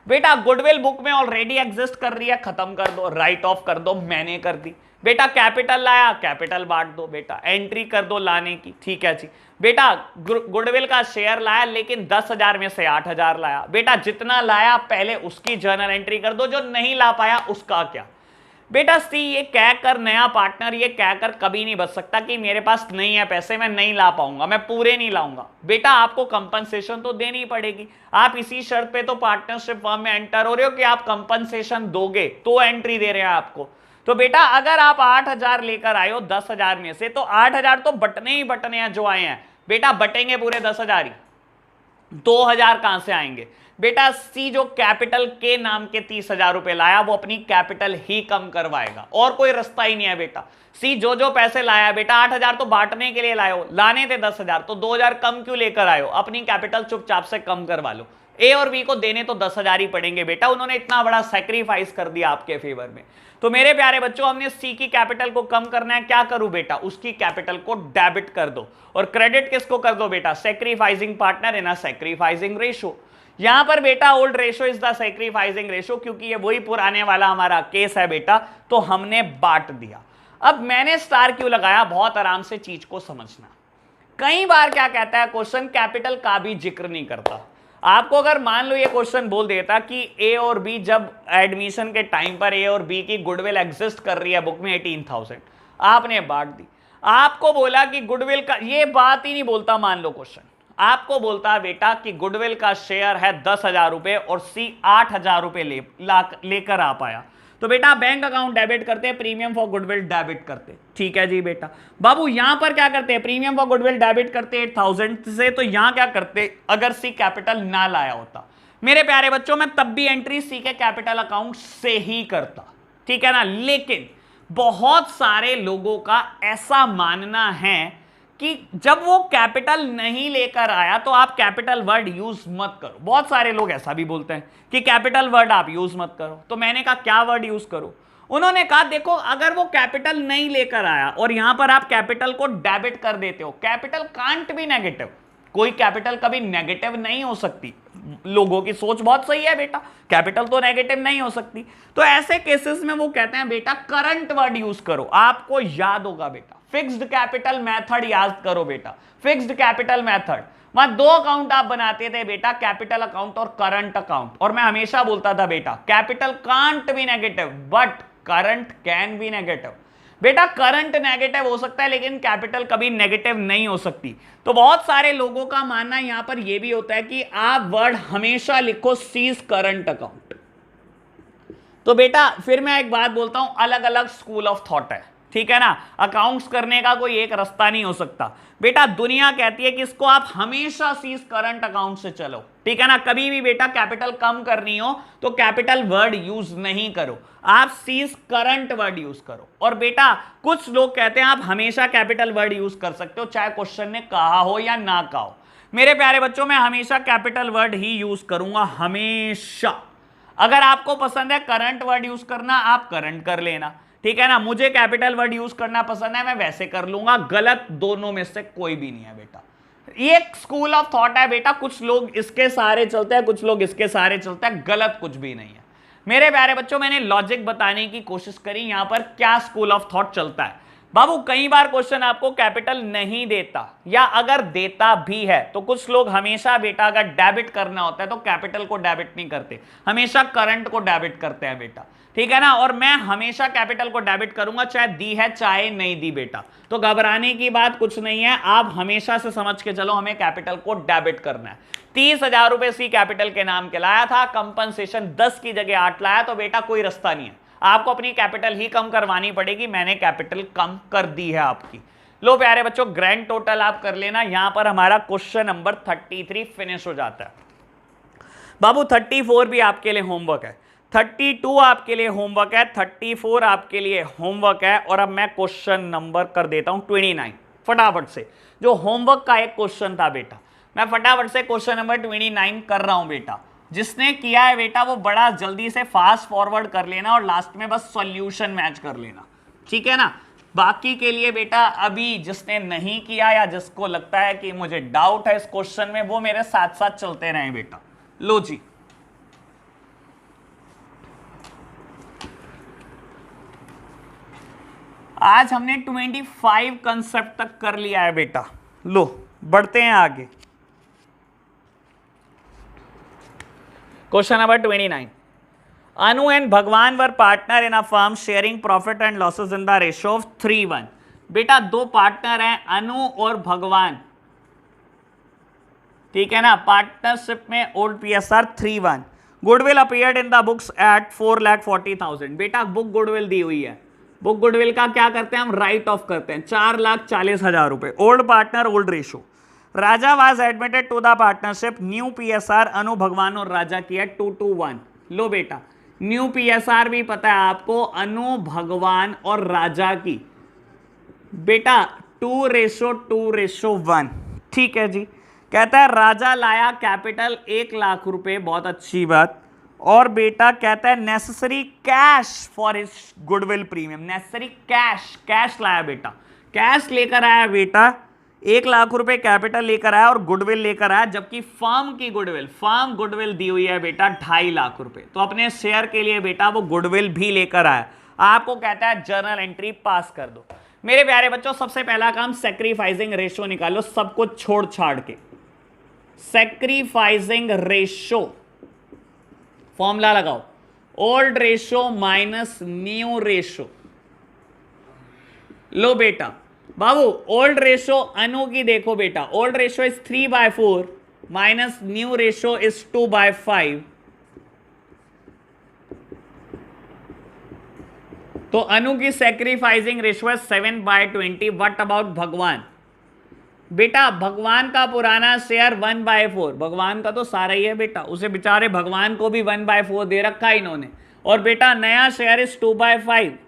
बेटा। गुडविल बुक में ऑलरेडी एग्जिस्ट कर रही है, खत्म कर दो, राइट ऑफ कर दो, मैंने कर दी बेटा। कैपिटल लाया, कैपिटल बांट दो बेटा, एंट्री कर दो लाने की, ठीक है जी बेटा। गुडविल का शेयर लाया लेकिन 10,000 में से 8,000 लाया बेटा, जितना लाया पहले उसकी जर्नल एंट्री कर दो, जो नहीं ला पाया उसका क्या बेटा? सी ये कहकर नया पार्टनर ये कहकर कभी नहीं बच सकता कि मेरे पास नहीं है पैसे, मैं नहीं ला पाऊंगा, मैं पूरे नहीं लाऊंगा बेटा। आपको कंपनसेशन तो देनी पड़ेगी, आप इसी शर्त पे तो पार्टनरशिप फर्म में एंटर हो रहे हो कि आप कंपनसेशन दोगे तो एंट्री दे रहे हैं आपको। तो बेटा अगर आप 8,000 लेकर आए हो 10,000 में से, तो 8,000 तो बटने ही बटने हैं जो आए हैं बेटा, बटेंगे पूरे 10,000 ही, 2,000 कहां से आएंगे बेटा? सी जो कैपिटल के नाम के 30,000 रुपए लाया वो अपनी कैपिटल ही कम करवाएगा, और कोई रास्ता ही नहीं है बेटा। सी जो पैसे लाया बेटा, 8,000 तो बांटने के लिए लाए हो, लाने थे 10,000, तो 2,000 कम क्यों लेकर आए हो? अपनी कैपिटल चुपचाप से कम करवा लो। ए और बी को देने तो 10,000 ही पड़ेंगे बेटा, उन्होंने इतना बड़ा सैक्रिफाइस कर दिया आपके फेवर में। तो मेरे प्यारे बच्चों हमने सी की कैपिटल को कम करना है, क्या करूं बेटा? उसकी कैपिटल को डेबिट कर दो, और क्रेडिट किसको कर दो बेटा? Sacrificing partner in a sacrificing ratio. यहां पर बेटा old ratio is the sacrificing ratio, क्योंकि ये वही पुराने वाला हमारा केस है बेटा, तो हमने बांट दिया। अब मैंने स्टार क्यों लगाया? बहुत आराम से चीज को समझना। कई बार क्या कहता है क्वेश्चन, कैपिटल का भी जिक्र नहीं करता। आपको अगर मान लो ये क्वेश्चन बोल देता कि ए और बी जब एडमिशन के टाइम पर ए और बी की गुडविल एग्जिस्ट कर रही है बुक में 18,000, आपने बांट दी, आपको बोला कि गुडविल का, ये बात ही नहीं बोलता, मान लो क्वेश्चन आपको बोलता है बेटा कि गुडविल का शेयर है 10,000 रुपए और सी 8,000 रुपए लेकर आ पाया, तो बेटा बैंक अकाउंट डेबिट करते हैं, प्रीमियम फॉर गुडविल डेबिट करते, ठीक है जी बेटा। बाबू यहां पर क्या करते हैं? प्रीमियम फॉर गुडविल डेबिट करते 8,000 से, तो यहां क्या करते अगर सी कैपिटल ना लाया होता? मेरे प्यारे बच्चों मैं तब भी एंट्री सी के कैपिटल अकाउंट से ही करता, ठीक है ना। लेकिन बहुत सारे लोगों का ऐसा मानना है कि जब वो कैपिटल नहीं लेकर आया तो आप कैपिटल वर्ड यूज मत करो। बहुत सारे लोग ऐसा भी बोलते हैं कि कैपिटल वर्ड आप यूज मत करो। तो मैंने कहा क्या वर्ड यूज करो? उन्होंने कहा देखो अगर वो कैपिटल नहीं लेकर आया और यहां पर आप कैपिटल को डेबिट कर देते हो, कैपिटल कांट बी नेगेटिव, कोई कैपिटल कभी नेगेटिव नहीं हो सकती। लोगों की सोच बहुत सही है बेटा, कैपिटल तो नेगेटिव नहीं हो सकती। तो ऐसे केसेस में वो कहते हैं बेटा करंट वर्ड यूज करो। आपको याद होगा बेटा फिक्स्ड कैपिटल मेथड याद करो बेटा, फिक्स्ड कैपिटल मेथड। वहां दो अकाउंट आप बनाते थे बेटा, कैपिटल अकाउंट और करंट अकाउंट, और मैं हमेशा बोलता था बेटा capital can't be negative but current can be negative. बेटा करंट नेगेटिव हो सकता है लेकिन कैपिटल कभी नेगेटिव नहीं हो सकती। तो बहुत सारे लोगों का मानना यहां पर यह भी होता है कि आप वर्ड हमेशा लिखो सीज करंट अकाउंट। तो बेटा फिर मैं एक बात बोलता हूं, अलग अलग स्कूल ऑफ थॉट है, ठीक है ना। अकाउंट्स करने का कोई एक रास्ता नहीं हो सकता बेटा। दुनिया कहती है कि इसको आप हमेशा सीज करंट अकाउंट से चलो, ठीक है ना। कभी भी बेटा कैपिटल कम करनी हो तो कैपिटल वर्ड यूज नहीं करो, आप सीज करंट वर्ड यूज करो। और बेटा कुछ लोग कहते हैं आप हमेशा कैपिटल वर्ड यूज कर सकते हो, चाहे क्वेश्चन ने कहा हो या ना कहा हो। मेरे प्यारे बच्चों मैं हमेशा कैपिटल वर्ड ही यूज करूंगा, हमेशा। अगर आपको पसंद है करंट वर्ड यूज करना, आप करंट कर लेना, ठीक है ना। मुझे कैपिटल वर्ड यूज करना पसंद है, मैं वैसे कर लूंगा। गलत दोनों में से कोई भी नहीं है बेटा। ये स्कूल ऑफ थॉट है बेटा, कुछ लोग इसके सहारे चलते हैं, कुछ लोग इसके सहारे चलते हैं, गलत कुछ भी नहीं है। मेरे प्यारे बच्चों मैंने लॉजिक बताने की कोशिश करी यहां पर क्या स्कूल ऑफ थॉट चलता है। बाबू कई बार क्वेश्चन आपको कैपिटल नहीं देता, या अगर देता भी है तो कुछ लोग हमेशा बेटा अगर डेबिट करना होता है तो कैपिटल को डेबिट नहीं करते, हमेशा करंट को डेबिट करते हैं बेटा, ठीक है ना। और मैं हमेशा कैपिटल को डेबिट करूंगा, चाहे दी है चाहे नहीं दी बेटा। तो घबराने की बात कुछ नहीं है, आप हमेशा से समझ के चलो हमें कैपिटल को डेबिट करना है। 30,000 रुपए सी कैपिटल के नाम के लाया था, कंपनसेशन 10 की जगह 8 लाया, तो बेटा कोई रास्ता नहीं है, आपको अपनी कैपिटल ही कम करवानी पड़ेगी। मैंने कैपिटल कम कर दी है आपकी। लो प्यारे बच्चों, ग्रैंड टोटल आप कर लेना, यहां पर हमारा क्वेश्चन नंबर 33 फिनिश हो जाता है। बाबू 34 भी आपके लिए होमवर्क है, 32 आपके लिए होमवर्क है, 34 आपके लिए होमवर्क है। और अब मैं क्वेश्चन नंबर कर देता हूं 29 फटाफट से। जो होमवर्क का एक क्वेश्चन था बेटा, मैं फटाफट से क्वेश्चन नंबर 29 कर रहा हूं बेटा। जिसने किया है बेटा वो बड़ा जल्दी से फास्ट फॉरवर्ड कर लेना और लास्ट में बस सॉल्यूशन मैच कर लेना, ठीक है ना। बाकी के लिए बेटा अभी जिसने नहीं किया या जिसको लगता है कि मुझे डाउट है इस क्वेश्चन में, वो मेरे साथ साथ चलते रहें बेटा। लो जी, आज हमने 25 कंसेप्ट तक कर लिया है बेटा। लो बढ़ते हैं आगे। Question number 29, Anu and Bhagwan were partner in a firm sharing profit and losses in the ratio of 3:1। बेटा दो पार्टनर हैं, अनु और भगवान, ठीक है ना, पार्टनरशिप में old PSR 3:1। Goodwill appeared in the books at 4,40,000। बेटा बुक गुडविल दी हुई है, बुक गुडविल का क्या करते हैं हम, राइट ऑफ करते हैं, 4,40,000 रुपए। Old partner old ratio, Raja was admitted to the partnership, new PSR Anu Bhagwan और राजा की है 2:1। लो बेटा न्यू PSR भी पता है आपको, अनु भगवान और राजा की बेटा 2:1, ठीक है जी। कहता है राजा लाया कैपिटल 1,00,000 रुपए, बहुत अच्छी बात। और बेटा कहता है necessary cash for his goodwill premium, necessary cash लाया बेटा, कैश लेकर आया बेटा, 1,00,000 रुपए कैपिटल लेकर आया और गुडविल लेकर आया, जबकि फर्म की गुडविल, फर्म गुडविल दी हुई है बेटा 2.5 रुपए। तो अपने शेयर के लिए बेटा वो गुडविल भी लेकर आया। आपको कहता है जर्नल एंट्री पास कर दो। मेरे प्यारे बच्चों सबसे पहला काम सैक्रिफाइसिंग रेशो निकालो, सब कुछ छोड़ छाड़ के। सैक्रिफाइसिंग रेशो फॉर्मूला लगाओ, old ratio minus new ratio. लो बेटा बाबू ओल्ड रेशो अनु की देखो बेटा, old ratio is 3/4 minus new ratio is 2/5। तो अनु की सैक्रिफाइसिंग रेशो है 7/20। व्हाट अबाउट भगवान? बेटा भगवान का पुराना शेयर 1/4, भगवान का तो सारा ही है बेटा, उसे बेचारे भगवान को भी 1/4 दे रखा है इन्होंने। और बेटा नया शेयर इज 2/5।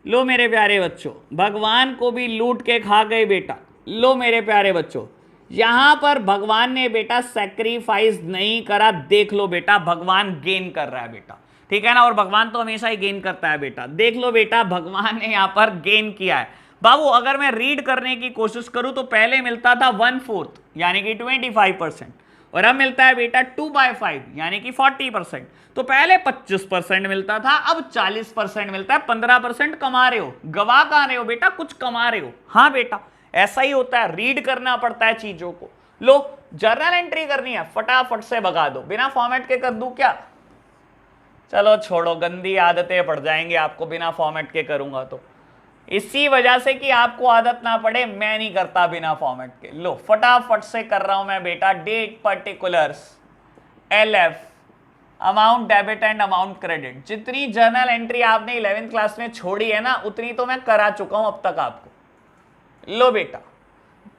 लो मेरे प्यारे बच्चों, भगवान को भी लूट के खा गए बेटा। लो मेरे प्यारे बच्चों, यहां पर भगवान ने बेटा सैक्रिफाइस नहीं करा, देख लो बेटा भगवान गेन कर रहा है बेटा, ठीक है ना। और भगवान तो हमेशा ही गेन करता है बेटा, देख लो बेटा भगवान ने यहां पर गेन किया है। बाबू अगर मैं रीड करने की कोशिश करूं तो पहले मिलता था 1/4 यानी कि 25%, और अब मिलता है बेटा 2/5 यानी कि 40%। तो पहले 25% मिलता था, अब 40% मिलता है। 15% कमा रहे हो, गवा कहां रहे हो बेटा, कुछ कमा रहे हो। हाँ बेटा ऐसा ही होता है, रीड करना पड़ता है चीजों को। लो जर्नल एंट्री करनी है, फटाफट से भगा दो, बिना फॉर्मेट के कर दूं क्या? चलो छोड़ो, गंदी आदतें पड़ जाएंगे आपको, बिना फॉर्मेट के करूंगा तो। इसी वजह से कि आपको आदत ना पड़े, मैं नहीं करता बिना फॉर्मेट के। लो फटाफट से कर रहा हूं मैं बेटा। Date particulars, LF, amount debit and amount credit. जितनी जर्नल एंट्री आपने 11th क्लास में छोड़ी है ना, उतनी तो मैं करा चुका हूं अब तक आपको। लो बेटा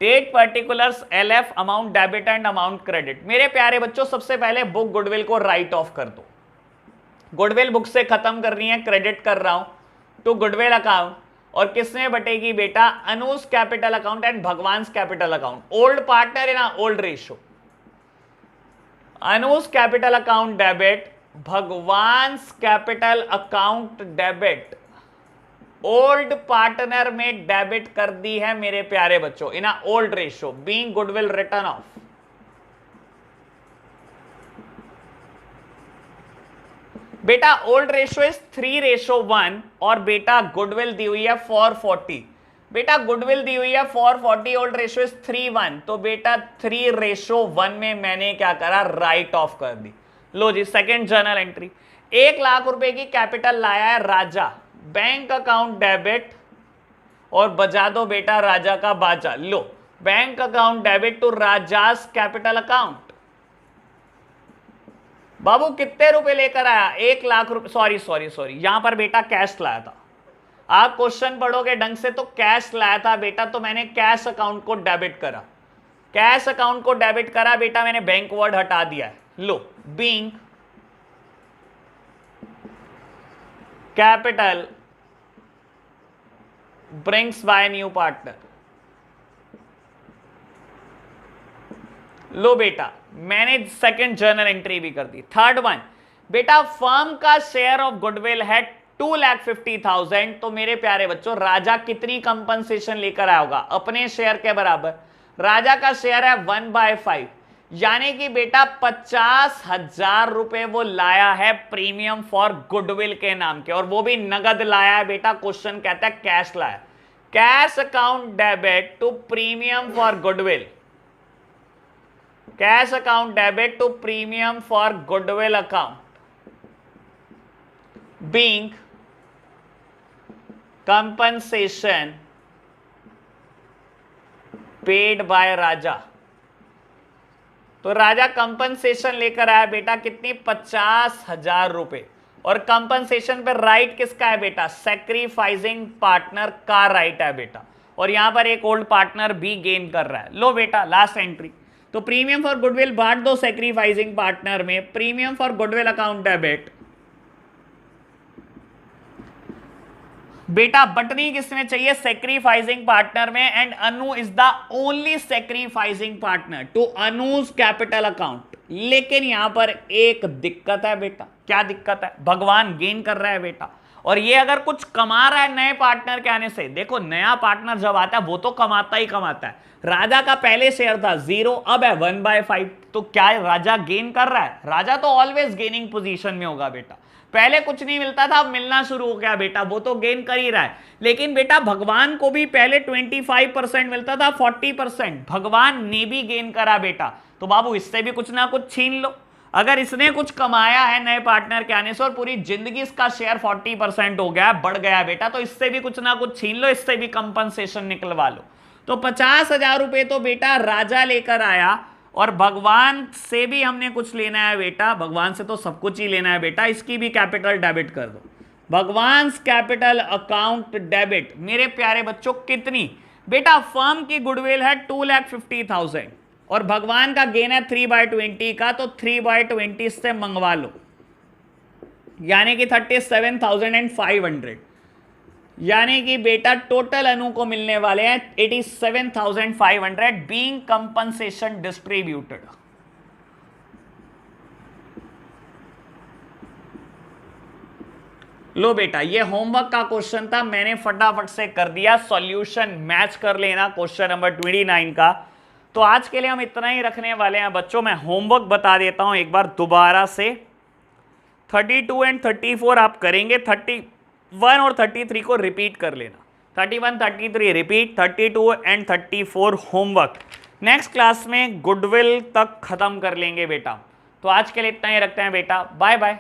date particulars, LF, amount debit and amount credit. मेरे प्यारे बच्चों सबसे पहले बुक गुडविल को राइट ऑफ कर दो। गुडविल बुक से खत्म करनी है, क्रेडिट कर रहा हूं टू गुडविल अकाउंट। और किसमें बटेगी बेटा? Anu's capital account and Bhagwan capital account. Old partner है ना, old ratio. Anu's capital account debit, Bhagwan capital account debit. Old partner में डेबिट कर दी है मेरे प्यारे बच्चों in old ratio, being goodwill written off. बेटा ओल्ड रेशो इज 3:1 और बेटा गुडविल दी हुई है 440। बेटा गुडविल दी हुई है 440, ओल्ड रेशो इज 3:1, तो बेटा 3:1 में मैंने क्या करा? राइट ऑफ कर दी। लो जी सेकंड जर्नल एंट्री, 1,00,000 रुपए की कैपिटल लाया है राजा, बैंक अकाउंट डेबिट और बजा दो बेटा राजा का बाजा। लो bank account debit to Raja's capital account. बाबू कितने रुपए लेकर आया? 1,00,000 रुपए, सॉरी यहां पर बेटा कैश लाया था। आप क्वेश्चन पढ़ोगे ढंग से तो कैश लाया था बेटा, तो मैंने कैश अकाउंट को डेबिट करा, कैश अकाउंट को डेबिट करा बेटा, मैंने बैंक वर्ड हटा दिया है। लो, being capital brings by new partner. लो बेटा, मैंने सेकंड जर्नल एंट्री भी कर दी। थर्ड वन बेटा, फर्म का शेयर ऑफ गुडविल है 2,50,000, तो मेरे प्यारे बच्चों राजा कितनी कंपनसेशन लेकर आया होगा? अपने शेयर के बराबर। राजा का शेयर है 1/5, यानी कि बेटा 50,000 रुपए वो लाया है प्रीमियम फॉर गुडविल के नाम के, और वो भी नगद लाया है बेटा। क्वेश्चन कहता है कैश लाया, cash account debit to premium for goodwill, cash account debit to premium for goodwill account being compensation paid by Raja. तो राजा कंपनसेशन लेकर आया बेटा कितनी? 50,000 रुपए। और कंपनसेशन पे राइट किसका है बेटा? सैक्रिफाइसिंग पार्टनर का राइट है बेटा, और यहां पर एक ओल्ड पार्टनर भी गेन कर रहा है। लो बेटा, लास्ट एंट्री, तो प्रीमियम फॉर गुडविल बांट दो सैक्रिफाइसिंग पार्टनर में, premium for goodwill account debit बेटा बटनी किसमें चाहिए? सैक्रिफाइसिंग पार्टनर में, and Anu is the only sacrificing partner to Anu's capital account. लेकिन यहां पर एक दिक्कत है बेटा। क्या दिक्कत है? भगवान गेन कर रहा है बेटा, और ये अगर कुछ कमा रहा है नए पार्टनर के आने से, देखो नया पार्टनर जब आता है वो तो कमाता ही कमाता है। राजा का पहले शेयर था 0, अब है 1/5, तो क्या राजा गेन कर रहा है? राजा तो ऑलवेज गेनिंग पोजीशन में होगा बेटा। पहले कुछ नहीं मिलता था, अब मिलना शुरू हो गया बेटा, वो तो गेन कर ही रहा है। लेकिन बेटा भगवान को भी पहले 25% मिलता था, 40% भगवान ने भी गेन करा बेटा। तो बाबू इससे भी कुछ ना कुछ छीन लो। अगर इसने कुछ कमाया है नए पार्टनर के आने से और पूरी जिंदगी इसका शेयर 40% हो गया, बढ़ गया बेटा, तो इससे भी कुछ ना कुछ छीन लो, इससे भी कंपनसेशन निकलवा लो। तो 50,000 रुपए तो बेटा राजा लेकर आया, और भगवान से भी हमने कुछ लेना है बेटा, भगवान से तो सब कुछ ही लेना है बेटा। इसकी भी कैपिटल डेबिट कर दो, भगवान कैपिटल अकाउंट डेबिट। मेरे प्यारे बच्चों कितनी बेटा? फर्म की गुडविल है 2,50,000 और भगवान का गेन है 3/20 का, तो 3/20 से मंगवा लो, यानी कि 37,500, यानी कि बेटा टोटल अनु को मिलने वाले हैं 87,500 बीइंग कंपनसेशन डिस्ट्रीब्यूटेड। लो बेटा, ये होमवर्क का क्वेश्चन था, मैंने फटाफट से कर दिया। सॉल्यूशन मैच कर लेना क्वेश्चन नंबर 29 का। तो आज के लिए हम इतना ही रखने वाले हैं बच्चों। मैं होमवर्क बता देता हूं एक बार दोबारा से। 32 एंड 34 आप करेंगे, 31 और 33 को रिपीट कर लेना। 31, 33 repeat, 32 and 34 homework. Next class में गुडविल तक खत्म कर लेंगे बेटा। तो आज के लिए इतना ही रखते हैं बेटा, बाय बाय।